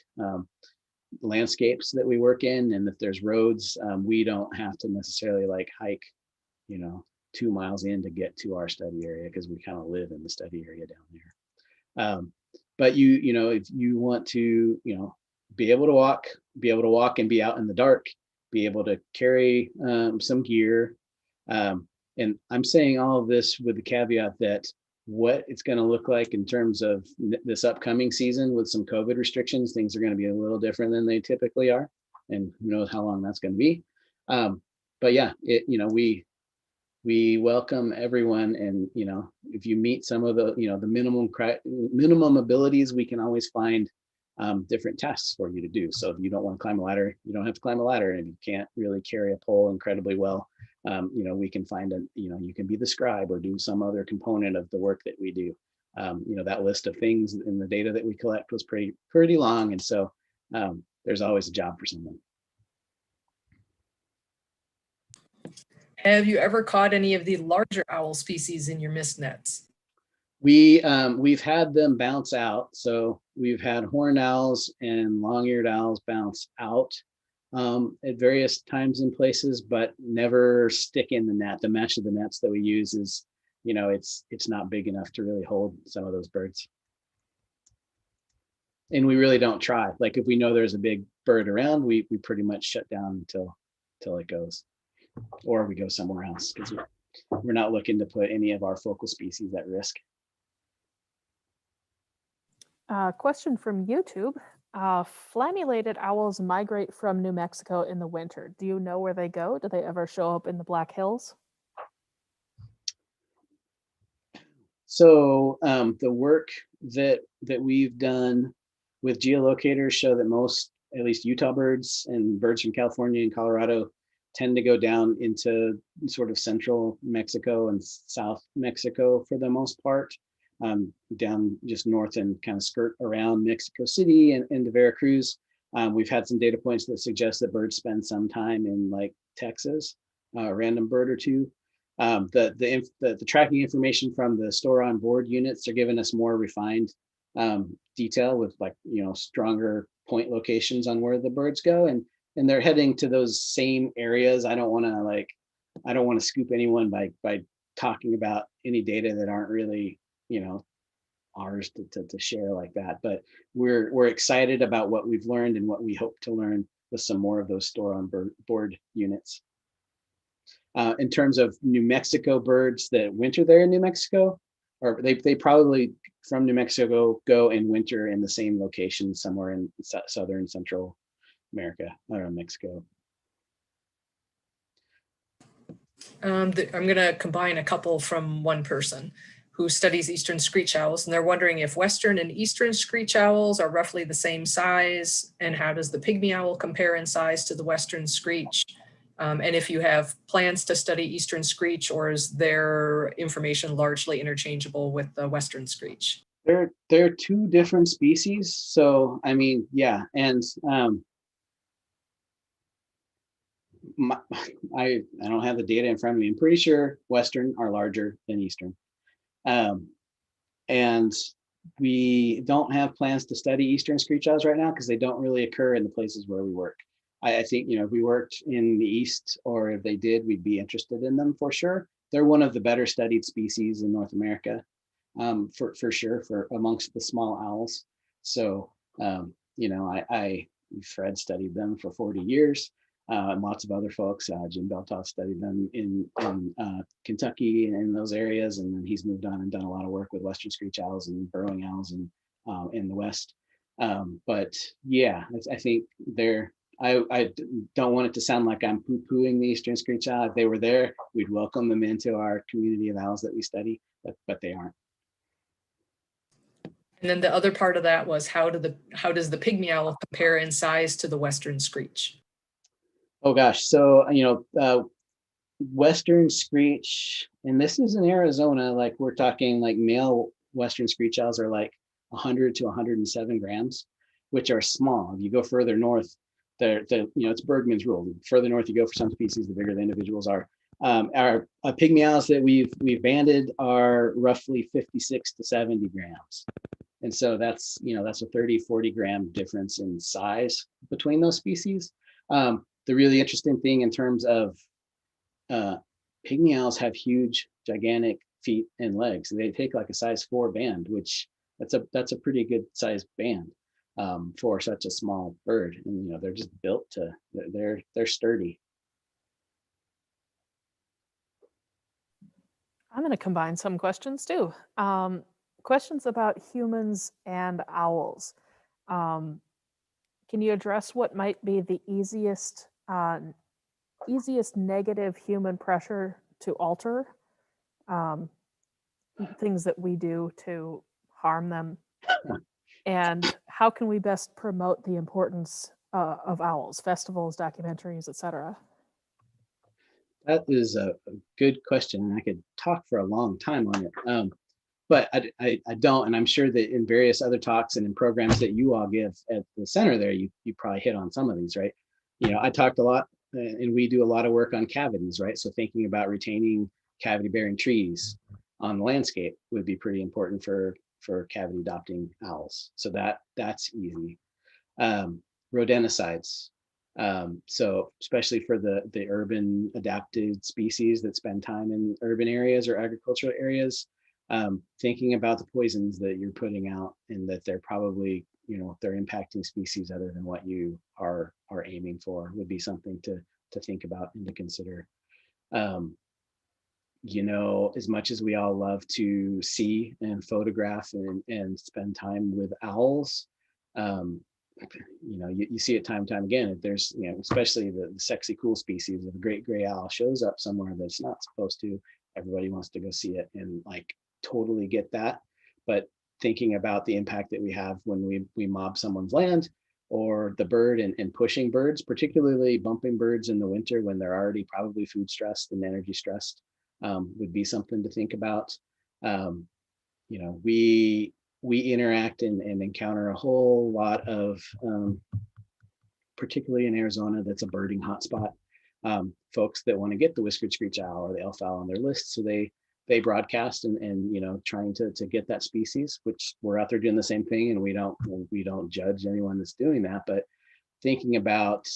landscapes that we work in, and if there's roads, we don't have to necessarily like hike, 2 miles in to get to our study area, because we kind of live in the study area down there. But if you want to, be able to walk and be out in the dark, be able to carry some gear. And I'm saying all of this with the caveat that what it's going to look like in terms of this upcoming season with some COVID restrictions, things are going to be a little different than they typically are. And who knows how long that's going to be. But yeah, we welcome everyone, and if you meet some of the the minimum abilities, we can always find different tasks for you to do. So if you don't want to climb a ladder, you don't have to climb a ladder, and if you can't really carry a pole incredibly well, we can find you can be the scribe or do some other component of the work that we do. That list of things in the data that we collect was pretty long, and so there's always a job for someone.
Have you ever caught any of the larger owl species in your mist nets?
We've had them bounce out. So we've had horned owls and long-eared owls bounce out at various times and places, but never stick in the net. The mesh of the nets that we use is, it's not big enough to really hold some of those birds. And we really don't try. Like if we know there's a big bird around, we pretty much shut down until it goes. Or we go somewhere else, because we're not looking to put any of our focal species at risk.
Question from YouTube. Flammulated owls migrate from New Mexico in the winter. Do you know where they go? Do they ever show up in the Black Hills?
So the work that we've done with geolocators show that most, at least Utah birds and birds from California and Colorado, tend to go down into sort of central Mexico and South Mexico for the most part, down just north and kind of skirt around Mexico City and into Veracruz. We've had some data points that suggest that birds spend some time in like Texas, a random bird or two. The tracking information from the store on board units are giving us more refined detail with, like, stronger point locations on where the birds go, and they're heading to those same areas. I don't want to scoop anyone by talking about any data that aren't really ours to share like that, but we're excited about what we've learned and what we hope to learn with some more of those store on board units. In terms of New Mexico birds that winter there in New Mexico, or they probably from New Mexico go and winter in the same location somewhere in southern Central America or Mexico.
I'm going to combine a couple from one person who studies Eastern Screech-owls, and they're wondering if Western and Eastern Screech-owls are roughly the same size, and how does the Pygmy owl compare in size to the Western Screech? And if you have plans to study Eastern Screech, or is their information largely interchangeable with the Western Screech?
They're two different species. So, I mean, yeah. And I don't have the data in front of me. I'm pretty sure Western are larger than Eastern. And we don't have plans to study Eastern Screech-owls right now because they don't really occur in the places where we work. I think, if we worked in the East, or if they did, we'd be interested in them for sure. They're one of the better studied species in North America, for sure, for amongst the small owls. So, Fred studied them for 40 years. And lots of other folks, Jim Beltoff studied them in Kentucky and in those areas, and then he's moved on and done a lot of work with Western Screech-owls and burrowing owls in the West. But yeah, I think I don't want it to sound like I'm poo-pooing the Eastern Screech-owl. If they were there, we'd welcome them into our community of owls that we study, but they aren't.
And then the other part of that was, how does the Pygmy owl compare in size to the Western Screech?
Oh gosh, so Western Screech, and this is in Arizona, like we're talking like male Western Screech-owls are like 100 to 107 grams, which are small. If you go further north, it's Bergman's rule. The further north you go for some species, the bigger the individuals are. Our Pygmy owls that we've banded are roughly 56 to 70 grams. And so that's a 30, 40 gram difference in size between those species. The really interesting thing in terms of Pygmy owls have huge, gigantic feet and legs. They take like a size 4 band, which that's a pretty good size band for such a small bird. And they're just built to, they're sturdy.
I'm going to combine some questions too. Questions about humans and owls. Can you address what might be the easiest negative human pressure to alter? Things that we do to harm them. And how can we best promote the importance of owls, festivals, documentaries, etc.?
That is a good question, and I could talk for a long time on it. But I don't, and I'm sure that in various other talks and in programs that you all give at the center there, you probably hit on some of these, right? I talked a lot, and we do a lot of work on cavities, right? So thinking about retaining cavity-bearing trees on the landscape would be pretty important for cavity adopting owls. So that's easy. Rodenticides. So especially for the urban adapted species that spend time in urban areas or agricultural areas, thinking about the poisons that you're putting out, and that they're probably, they're impacting species other than what you are aiming for, would be something to think about and to consider. As much as we all love to see and photograph and spend time with owls, you see it time and time again. If there's, especially the sexy cool species, if a great gray owl shows up somewhere that's not supposed to, everybody wants to go see it, and like totally get that. But thinking about the impact that we have when we mob someone's land, or the bird and pushing birds, particularly bumping birds in the winter when they're already probably food stressed and energy stressed, would be something to think about. You know, we interact and encounter a whole lot of, particularly in Arizona, that's a birding hotspot. Folks that want to get the Whiskered Screech-owl or the elf owl on their list, so they broadcast and you know, trying to get that species, which we're out there doing the same thing, and we don't judge anyone that's doing that, but thinking about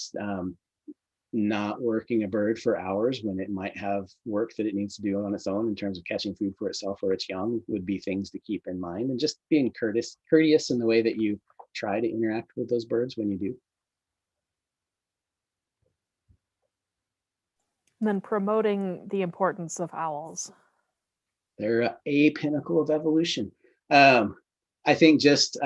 not working a bird for hours when it might have work that it needs to do on its own in terms of catching food for itself or its young would be things to keep in mind, and just being courteous in the way that you try to interact with those birds when you do.
And then promoting the importance of owls.
They're a pinnacle of evolution. I think just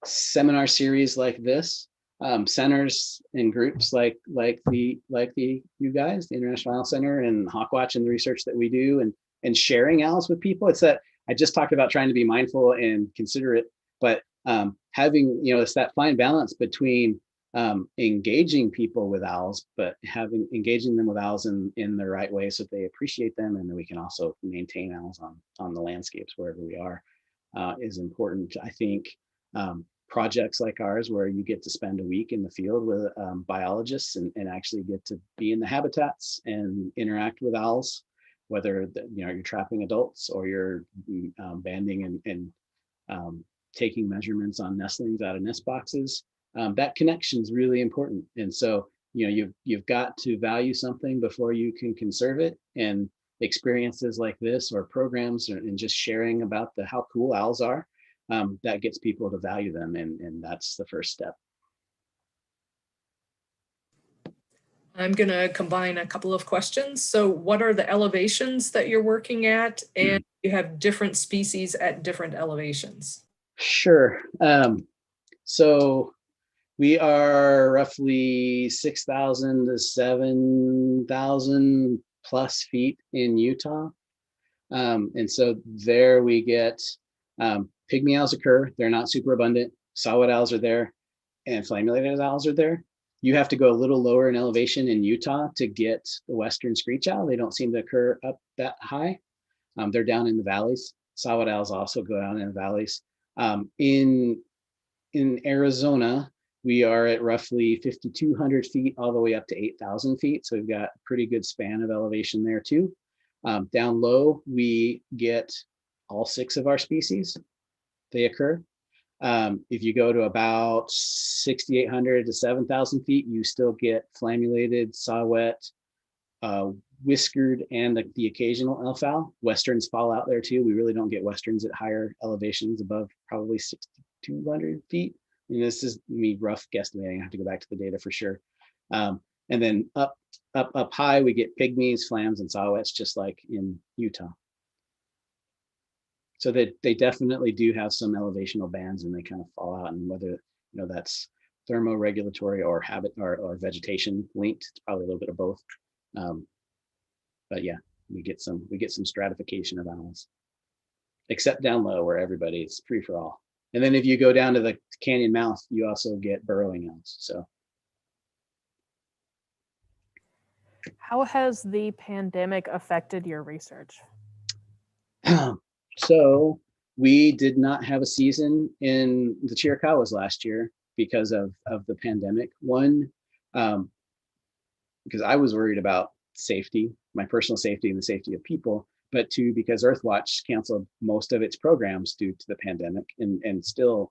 seminar series like this, centers and groups like you guys, the International Owl Center and Hawkwatch, and the research that we do, and sharing owls with people. It's that I just talked about trying to be mindful and considerate, but having, you know, it's that fine balance between engaging people with owls, but engaging them with owls in the right way so that they appreciate them, and then we can also maintain owls on the landscapes wherever we are, is important. I think projects like ours, where you get to spend a week in the field with biologists and actually get to be in the habitats and interact with owls, whether you know, you're trapping adults or you're banding and taking measurements on nestlings out of nest boxes. That connection is really important. And so, you know, you've got to value something before you can conserve it. And experiences like this, or programs, and just sharing about how cool owls are, that gets people to value them. And that's the first step.
I'm going to combine a couple of questions. So what are the elevations that you're working at? And you have different species at different elevations.
Sure. So we are roughly 6,000 to 7,000 plus feet in Utah. And so there we get pygmy owls occur. They're not super abundant. Saw-whet owls are there, and flammulated owls are there. You have to go a little lower in elevation in Utah to get the Western Screech-owl. They don't seem to occur up that high. They're down in the valleys. Saw-whet owls also go down in the valleys. In Arizona, we are at roughly 5,200 feet all the way up to 8,000 feet. So we've got a pretty good span of elevation there too. Down low, we get all 6 of our species. They occur. If you go to about 6,800 to 7,000 feet, you still get flammulated, saw-whet, whiskered, and the occasional elf owl. Westerns fall out there too. We really don't get westerns at higher elevations above probably 6,200 feet. And this is me rough guesstimating. I have to go back to the data for sure. And then up high, we get pygmies, flams, and saw-whets, just like in Utah. So they definitely do have some elevational bands, and they kind of fall out. And whether, you know, that's thermoregulatory or habit or vegetation linked, it's probably a little bit of both. But yeah, we get some stratification of owls, except down low where everybody's free for all. And then if you go down to the canyon mouth, you also get burrowing owls. So
how has the pandemic affected your research?
So we did not have a season in the Chiricahuas last year because of the pandemic. One, because I was worried about safety, my personal safety and the safety of people, but 2, because Earthwatch canceled most of its programs due to the pandemic, and still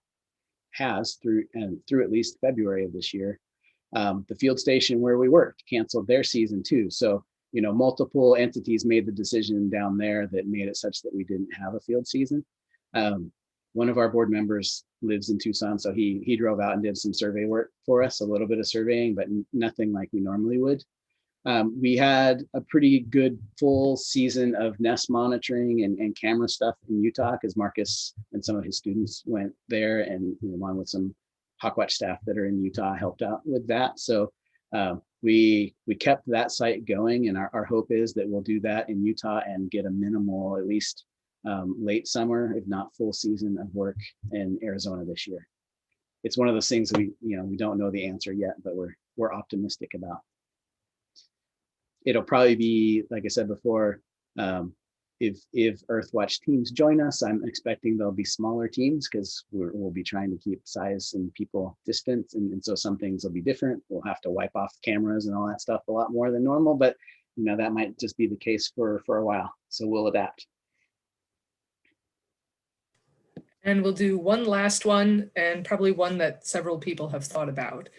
has through at least February of this year. The field station where we worked canceled their season too. So, you know, multiple entities made the decision down there that made it such that we didn't have a field season. One of our board members lives in Tucson, so he drove out and did some survey work for us, a little bit of surveying, but nothing like we normally would. We had a pretty good full season of nest monitoring and camera stuff in Utah, because Marcus and some of his students went there, and along with some Hawkwatch staff that are in Utah helped out with that. So we kept that site going, and our hope is that we'll do that in Utah and get a minimal, at least late summer, if not full season of work in Arizona this year. It's one of those things we don't know the answer yet, but we're optimistic about. It'll probably be, like I said before, if Earthwatch teams join us, I'm expecting there'll be smaller teams because we'll be trying to keep size and people distant, and so some things will be different. We'll have to wipe off cameras and all that stuff a lot more than normal, but that might just be the case for a while. So we'll adapt.
And we'll do one last one, and probably one that several people have thought about.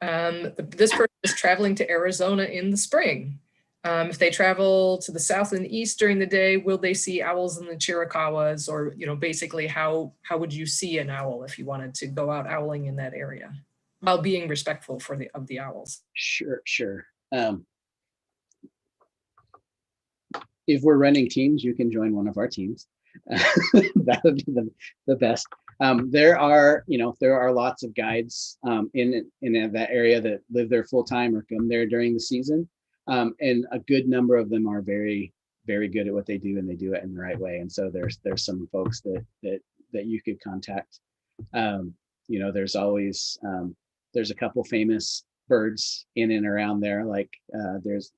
This person is traveling to Arizona in the spring. If they travel to the south and east during the day, will they see owls in the Chiricahuas? Or, basically how would you see an owl if you wanted to go out owling in that area, while being respectful of the owls?
Sure. If we're running teams, you can join one of our teams. That would be the best. There are lots of guides in that area that live there full time or come there during the season, and a good number of them are very, very good at what they do, and they do it in the right way. And so there's some folks that you could contact. There's always there's a couple famous birds in and around there, like there's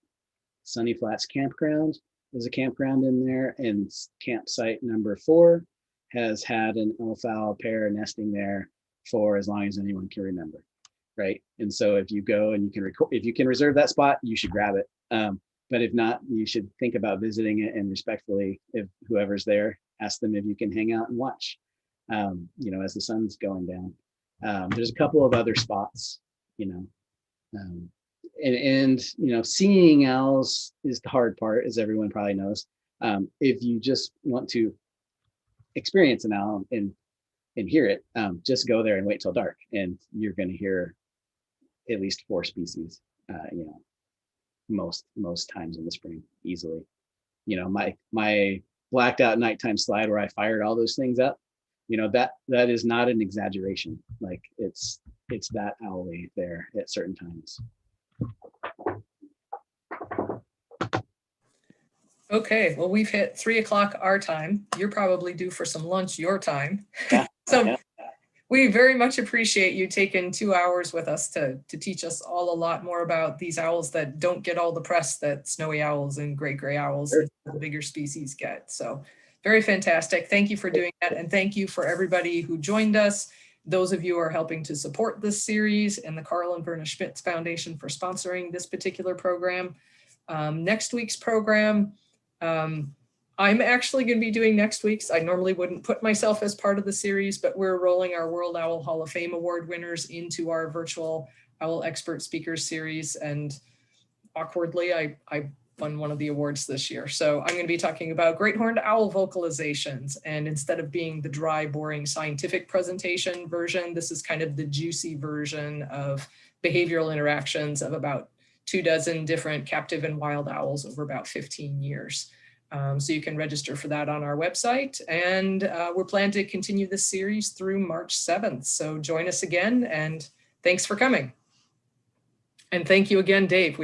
Sunny Flats Campground. There's a campground in there, and campsite number 4 has had an elf owl pair nesting there for as long as anyone can remember, right? And so if you go and if you can reserve that spot, you should grab it. But if not, you should think about visiting it, and respectfully, if whoever's there, ask them if you can hang out and watch, as the sun's going down. There's a couple of other spots, and seeing owls is the hard part, as everyone probably knows. If you just want to experience an owl and hear it, just go there and wait till dark, and you're going to hear at least 4 species, most times in the spring easily. My blacked out nighttime slide where I fired all those things up, that is not an exaggeration. Like it's that owly there at certain times.
Okay, well, we've hit 3 o'clock our time. You're probably due for some lunch your time.
Yeah,
So
yeah.
We very much appreciate you taking 2 hours with us to teach us all a lot more about these owls that don't get all the press that snowy owls and great gray owls and the bigger species get. So very fantastic. Thank you for doing that. And thank you for everybody who joined us. Those of you who are helping to support this series, and the Carl and Verna Schmitz Foundation for sponsoring this particular program. Next week's program, I'm actually going to be doing next week's. I normally wouldn't put myself as part of the series, but we're rolling our World Owl Hall of Fame Award winners into our virtual Owl Expert Speakers series. And awkwardly, I won one of the awards this year. So I'm going to be talking about great horned owl vocalizations. And instead of being the dry, boring scientific presentation version, this is kind of the juicy version of behavioral interactions of about 24 different captive and wild owls over about 15 years. So you can register for that on our website. And we're planning to continue this series through March 7th. So join us again, and thanks for coming. And thank you again, Dave.